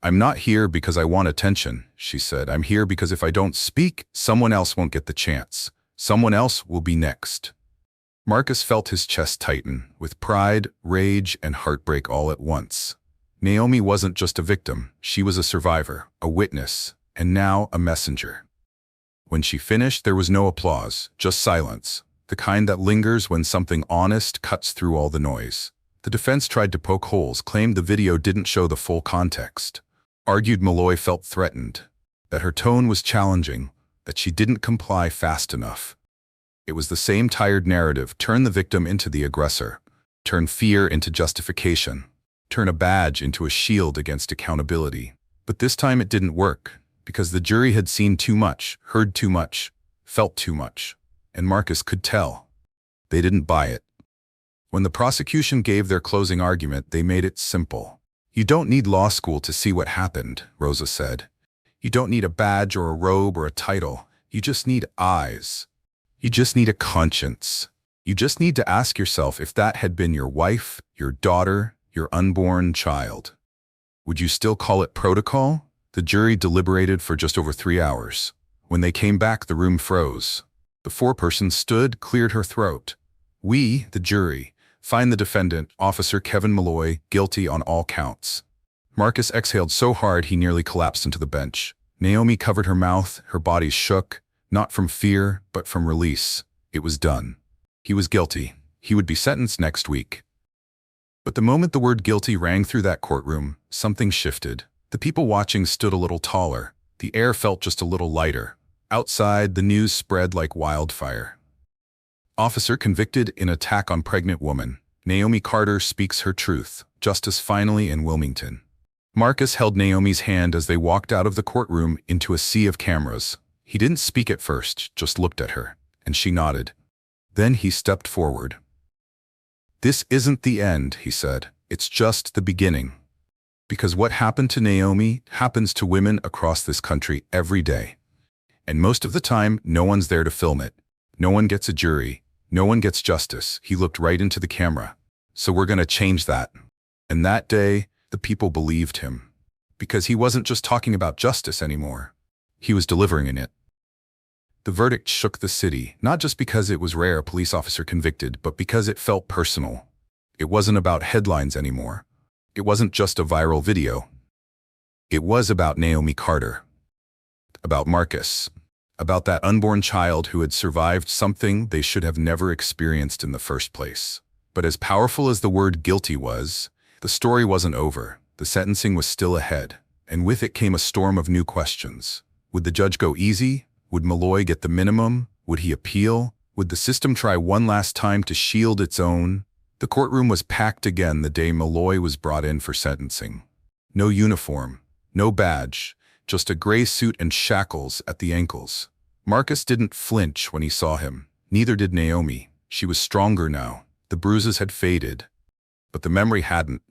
"I'm not here because I want attention," she said. "I'm here because if I don't speak, someone else won't get the chance. Someone else will be next." Marcus felt his chest tighten, with pride, rage, and heartbreak all at once. Naomi wasn't just a victim. She was a survivor, a witness, and now a messenger. When she finished, there was no applause, just silence, the kind that lingers when something honest cuts through all the noise. The defense tried to poke holes, claimed the video didn't show the full context. Argued Malloy felt threatened, that her tone was challenging, that she didn't comply fast enough. It was the same tired narrative: turn the victim into the aggressor, turn fear into justification, turn a badge into a shield against accountability. But this time it didn't work, because the jury had seen too much, heard too much, felt too much, and Marcus could tell. They didn't buy it. When the prosecution gave their closing argument, they made it simple. "You don't need law school to see what happened," Rosa said. "You don't need a badge or a robe or a title. You just need eyes. You just need a conscience. You just need to ask yourself if that had been your wife, your daughter, your unborn child. Would you still call it protocol? The jury deliberated for just over 3 hours. When they came back, the room froze. The foreperson stood, cleared her throat. "We, the jury, find the defendant, Officer Kevin Malloy, guilty on all counts." Marcus exhaled so hard he nearly collapsed into the bench. Naomi covered her mouth, her body shook, not from fear, but from release. It was done. He was guilty. He would be sentenced next week. But the moment the word guilty rang through that courtroom, something shifted. The people watching stood a little taller. The air felt just a little lighter. Outside, the news spread like wildfire. Officer convicted in attack on pregnant woman. Naomi Carter speaks her truth. Justice finally in Wilmington. Marcus held Naomi's hand as they walked out of the courtroom into a sea of cameras. He didn't speak at first, just looked at her, and she nodded. Then he stepped forward. "This isn't the end," he said. "It's just the beginning. Because what happened to Naomi happens to women across this country every day. And most of the time, no one's there to film it. No one gets a jury. No one gets justice." He looked right into the camera. "So we're going to change that." And that day, the people believed him. Because he wasn't just talking about justice anymore. He was delivering it. The verdict shook the city, not just because it was rare a police officer convicted, but because it felt personal. It wasn't about headlines anymore. It wasn't just a viral video. It was about Naomi Carter. About Marcus. About that unborn child who had survived something they should have never experienced in the first place. But as powerful as the word guilty was, the story wasn't over. The sentencing was still ahead, and with it came a storm of new questions. Would the judge go easy? Would Malloy get the minimum? Would he appeal? Would the system try one last time to shield its own? The courtroom was packed again the day Malloy was brought in for sentencing. No uniform, no badge, just a gray suit and shackles at the ankles. Marcus didn't flinch when he saw him. Neither did Naomi. She was stronger now. The bruises had faded. But the memory hadn't.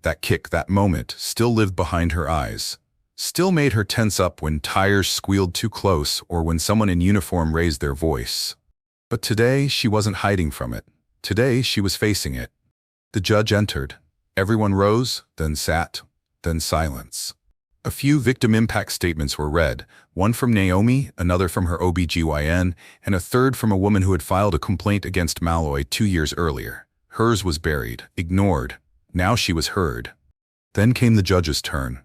That kick, that moment, still lived behind her eyes. Still made her tense up when tires squealed too close or when someone in uniform raised their voice. But today, she wasn't hiding from it. Today, she was facing it. The judge entered. Everyone rose, then sat, then silence. A few victim impact statements were read, one from Naomi, another from her OBGYN, and a third from a woman who had filed a complaint against Malloy 2 years earlier. Hers was buried, ignored. Now she was heard. Then came the judge's turn.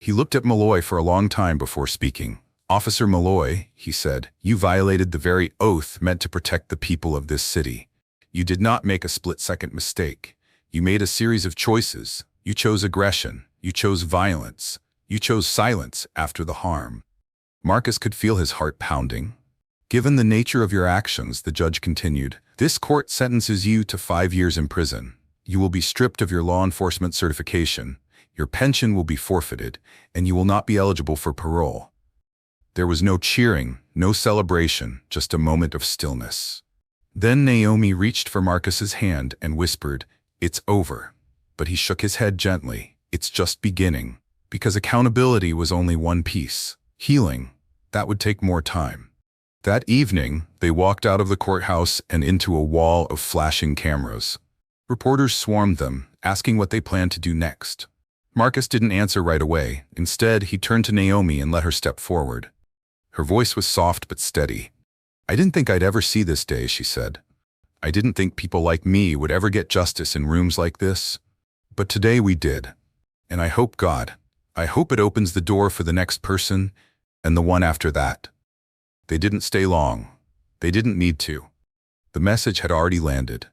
He looked at Malloy for a long time before speaking. "Officer Malloy," he said, "you violated the very oath meant to protect the people of this city. You did not make a split-second mistake. You made a series of choices. You chose aggression. You chose violence. You chose silence after the harm." Marcus could feel his heart pounding. "Given the nature of your actions," the judge continued, "this court sentences you to 5 years in prison. You will be stripped of your law enforcement certification. Your pension will be forfeited, and you will not be eligible for parole." There was no cheering, no celebration, just a moment of stillness. Then Naomi reached for Marcus's hand and whispered, "It's over." But he shook his head gently. "It's just beginning." Because accountability was only one piece. Healing, that would take more time. That evening, they walked out of the courthouse and into a wall of flashing cameras. Reporters swarmed them, asking what they planned to do next. Marcus didn't answer right away. Instead, he turned to Naomi and let her step forward. Her voice was soft but steady. "I didn't think I'd ever see this day," she said. "I didn't think people like me would ever get justice in rooms like this. But today we did. And I hope it opens the door for the next person and the one after that." They didn't stay long. They didn't need to. The message had already landed.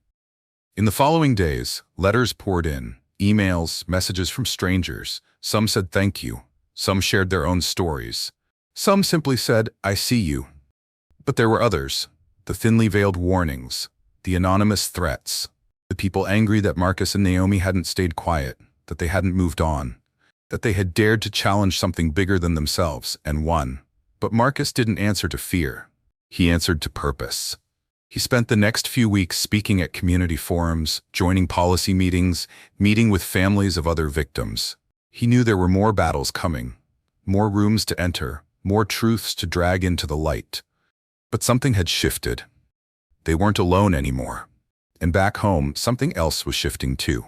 In the following days, letters poured in, emails, messages from strangers. Some said thank you. Some shared their own stories. Some simply said, "I see you." But there were others, the thinly veiled warnings, the anonymous threats, the people angry that Marcus and Naomi hadn't stayed quiet, that they hadn't moved on, that they had dared to challenge something bigger than themselves and won. But Marcus didn't answer to fear. He answered to purpose. He spent the next few weeks speaking at community forums, joining policy meetings, meeting with families of other victims. He knew there were more battles coming, more rooms to enter, more truths to drag into the light. But something had shifted. They weren't alone anymore. And back home, something else was shifting too.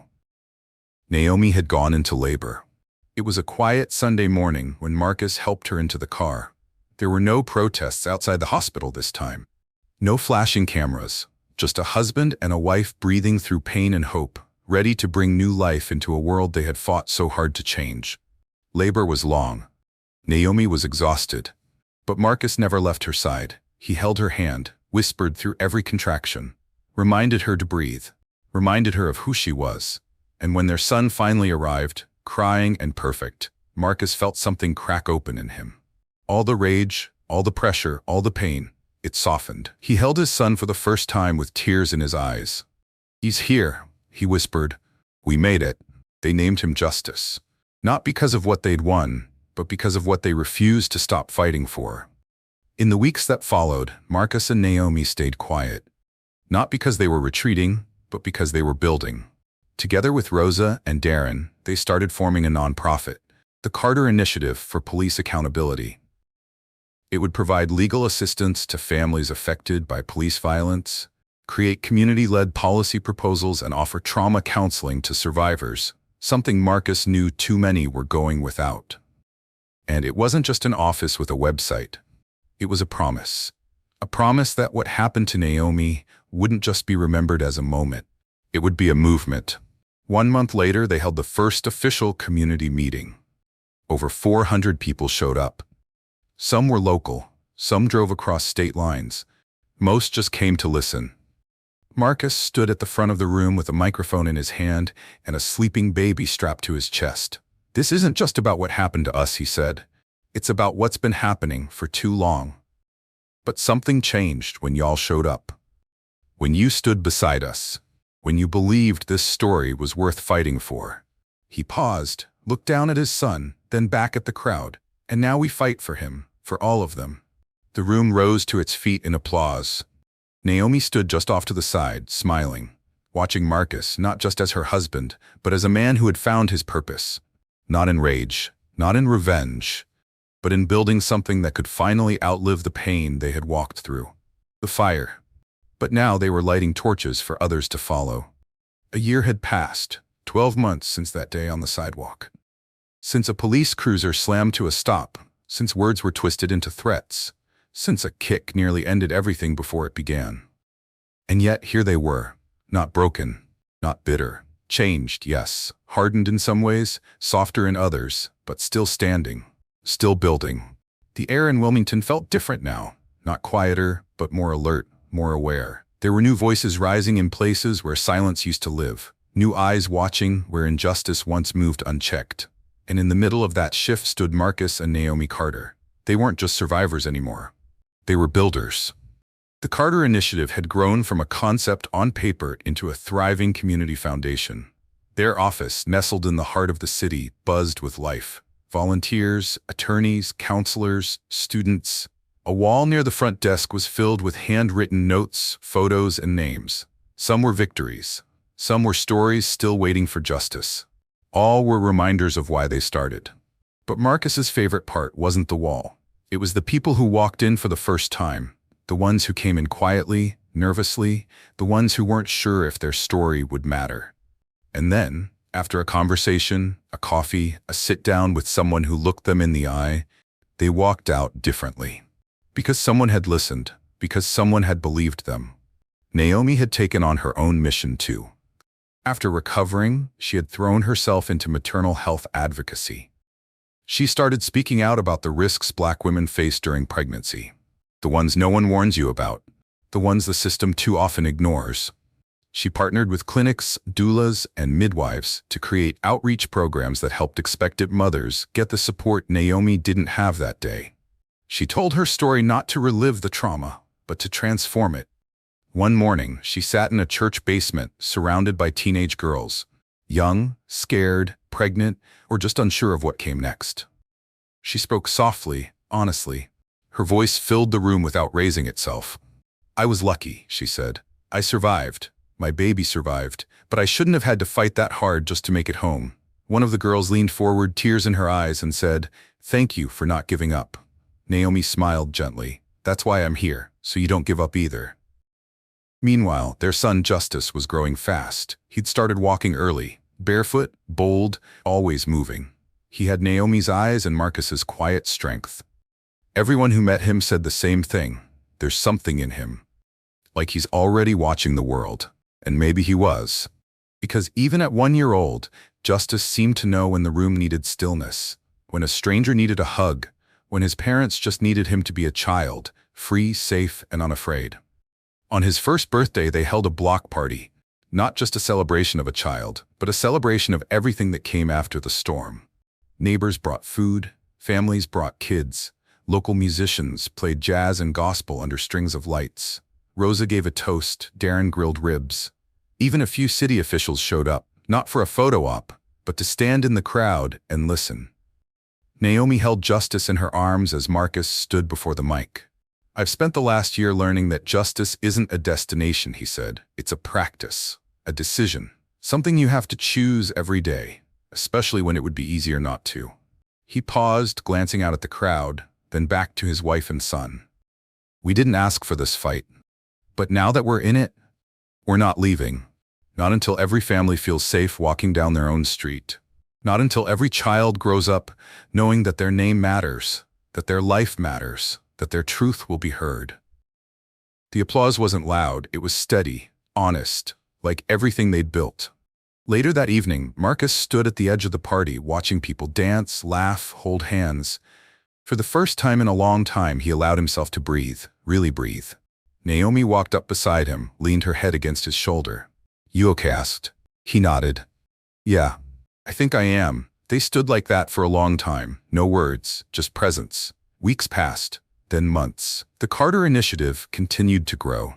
Naomi had gone into labor. It was a quiet Sunday morning when Marcus helped her into the car. There were no protests outside the hospital this time. No flashing cameras, just a husband and a wife breathing through pain and hope, ready to bring new life into a world they had fought so hard to change. Labor was long. Naomi was exhausted. But Marcus never left her side. He held her hand, whispered through every contraction, reminded her to breathe, reminded her of who she was. And when their son finally arrived, crying and perfect, Marcus felt something crack open in him. All the rage, all the pressure, all the pain, it softened. He held his son for the first time with tears in his eyes. "He's here," he whispered. "We made it." They named him Justice. Not because of what they'd won, but because of what they refused to stop fighting for. In the weeks that followed, Marcus and Naomi stayed quiet. Not because they were retreating, but because they were building. Together with Rosa and Darren, they started forming a nonprofit, the Carter Initiative for Police Accountability. It would provide legal assistance to families affected by police violence, create community-led policy proposals, and offer trauma counseling to survivors, something Marcus knew too many were going without. And it wasn't just an office with a website. It was a promise. A promise that what happened to Naomi wouldn't just be remembered as a moment. It would be a movement. 1 month later, they held the first official community meeting. Over 400 people showed up. Some were local, some drove across state lines. Most just came to listen. Marcus stood at the front of the room with a microphone in his hand and a sleeping baby strapped to his chest. "This isn't just about what happened to us," he said. "It's about what's been happening for too long." But something changed when y'all showed up. When you stood beside us. When you believed this story was worth fighting for. He paused, looked down at his son, then back at the crowd. "And now we fight for him, for all of them." The room rose to its feet in applause. Naomi stood just off to the side, smiling, watching Marcus not just as her husband, but as a man who had found his purpose. Not in rage, not in revenge, but in building something that could finally outlive the pain they had walked through. The fire. But now they were lighting torches for others to follow. A year had passed, 12 months since that day on the sidewalk. Since a police cruiser slammed to a stop, since words were twisted into threats, since a kick nearly ended everything before it began. And yet here they were, not broken, not bitter, changed, yes, hardened in some ways, softer in others, but still standing, still building. The air in Wilmington felt different now, not quieter, but more alert, more aware. There were new voices rising in places where silence used to live, new eyes watching where injustice once moved unchecked. And in the middle of that shift stood Marcus and Naomi Carter. They weren't just survivors anymore. They were builders. The Carter Initiative had grown from a concept on paper into a thriving community foundation. Their office, nestled in the heart of the city, buzzed with life. Volunteers, attorneys, counselors, students. A wall near the front desk was filled with handwritten notes, photos, and names. Some were victories. Some were stories still waiting for justice. All were reminders of why they started. But Marcus's favorite part wasn't the wall. It was the people who walked in for the first time, the ones who came in quietly, nervously, the ones who weren't sure if their story would matter. And then, after a conversation, a coffee, a sit-down with someone who looked them in the eye, they walked out differently. Because someone had listened, because someone had believed them. Naomi had taken on her own mission too. After recovering, she had thrown herself into maternal health advocacy. She started speaking out about the risks Black women face during pregnancy. The ones no one warns you about. The ones the system too often ignores. She partnered with clinics, doulas, and midwives to create outreach programs that helped expectant mothers get the support Naomi didn't have that day. She told her story not to relive the trauma, but to transform it. One morning, she sat in a church basement surrounded by teenage girls, young, scared, pregnant, or just unsure of what came next. She spoke softly, honestly. Her voice filled the room without raising itself. "I was lucky," she said. "I survived. My baby survived, but I shouldn't have had to fight that hard just to make it home." One of the girls leaned forward, tears in her eyes, and said, "Thank you for not giving up." Naomi smiled gently. "That's why I'm here, so you don't give up either." Meanwhile, their son Justice was growing fast. He'd started walking early, barefoot, bold, always moving. He had Naomi's eyes and Marcus's quiet strength. Everyone who met him said the same thing. There's something in him. Like he's already watching the world. And maybe he was. Because even at 1 year old, Justice seemed to know when the room needed stillness, when a stranger needed a hug, when his parents just needed him to be a child, free, safe, and unafraid. On his first birthday, they held a block party, not just a celebration of a child, but a celebration of everything that came after the storm. Neighbors brought food, families brought kids, local musicians played jazz and gospel under strings of lights. Rosa gave a toast, Darren grilled ribs. Even a few city officials showed up, not for a photo op, but to stand in the crowd and listen. Naomi held Justice in her arms as Marcus stood before the mic. "I've spent the last year learning that justice isn't a destination," he said. "It's a practice, a decision, something you have to choose every day, especially when it would be easier not to." He paused, glancing out at the crowd, then back to his wife and son. "We didn't ask for this fight, but now that we're in it, we're not leaving. Not until every family feels safe walking down their own street. Not until every child grows up knowing that their name matters, that their life matters, that their truth will be heard." The applause wasn't loud, it was steady, honest, like everything they'd built. Later that evening, Marcus stood at the edge of the party, watching people dance, laugh, hold hands. For the first time in a long time, he allowed himself to breathe, really breathe. Naomi walked up beside him, leaned her head against his shoulder. "You okay?" asked. He nodded. "Yeah, I think I am." They stood like that for a long time, no words, just presence. Weeks passed, then months. The Carter Initiative continued to grow.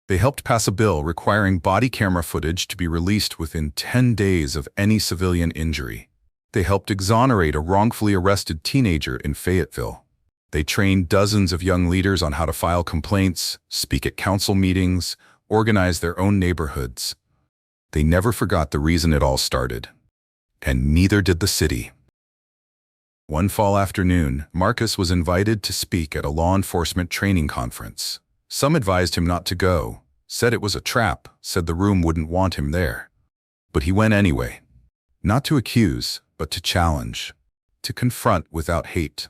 They helped pass a bill requiring body camera footage to be released within 10 days of any civilian injury. They helped exonerate a wrongfully arrested teenager in Fayetteville. They trained dozens of young leaders on how to file complaints, speak at council meetings, organize their own neighborhoods. They never forgot the reason it all started. And neither did the city. One fall afternoon, Marcus was invited to speak at a law enforcement training conference. Some advised him not to go, said it was a trap, said the room wouldn't want him there. But he went anyway. Not to accuse, but to challenge. To confront without hate.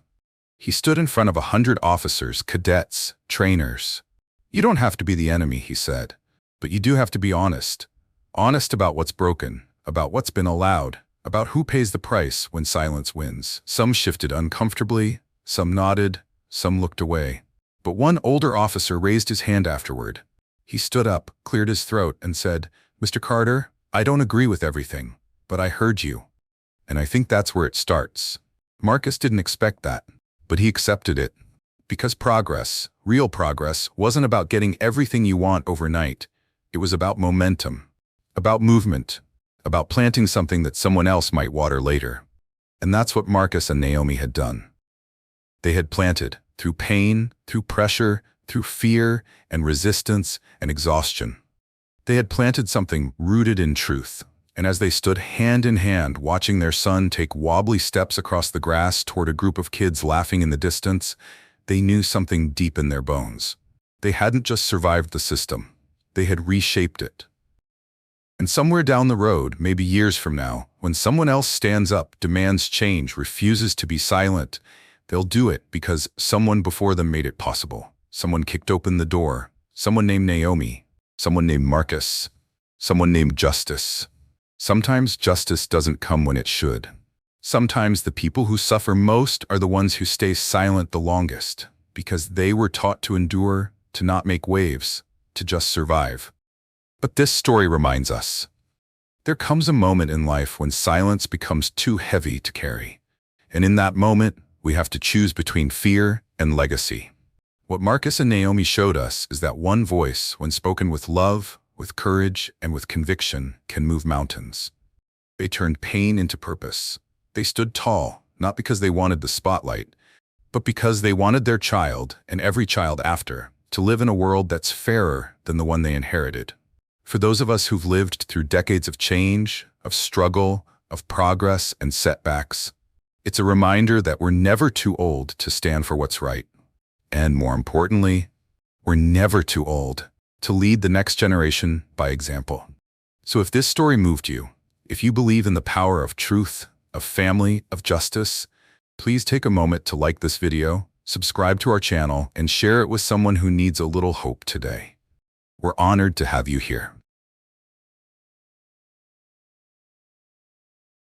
He stood in front of 100 officers, cadets, trainers. "You don't have to be the enemy," he said, "but you do have to be honest. Honest about what's broken, about what's been allowed, about who pays the price when silence wins." Some shifted uncomfortably, some nodded, some looked away. But one older officer raised his hand afterward. He stood up, cleared his throat, and said, "Mr. Carter, I don't agree with everything, but I heard you. And I think that's where it starts." Marcus didn't expect that, but he accepted it. Because progress, real progress, wasn't about getting everything you want overnight. It was about momentum, about movement, about planting something that someone else might water later. And that's what Marcus and Naomi had done. They had planted, through pain, through pressure, through fear and resistance and exhaustion. They had planted something rooted in truth. And as they stood hand in hand, watching their son take wobbly steps across the grass toward a group of kids laughing in the distance, they knew something deep in their bones. They hadn't just survived the system. They had reshaped it. And somewhere down the road, maybe years from now, when someone else stands up, demands change, refuses to be silent, they'll do it because someone before them made it possible. Someone kicked open the door. Someone named Naomi. Someone named Marcus. Someone named Justice. Sometimes justice doesn't come when it should. Sometimes the people who suffer most are the ones who stay silent the longest, because they were taught to endure, to not make waves, to just survive. But this story reminds us, there comes a moment in life when silence becomes too heavy to carry. And in that moment, we have to choose between fear and legacy. What Marcus and Naomi showed us is that one voice, when spoken with love, with courage, and with conviction, can move mountains. They turned pain into purpose. They stood tall, not because they wanted the spotlight, but because they wanted their child, and every child after, to live in a world that's fairer than the one they inherited. For those of us who've lived through decades of change, of struggle, of progress and setbacks, it's a reminder that we're never too old to stand for what's right. And more importantly, we're never too old to lead the next generation by example. So if this story moved you, if you believe in the power of truth, a family of justice. Please take a moment to like this video, subscribe to our channel, and share it with someone who needs a little hope today. We're honored to have you here.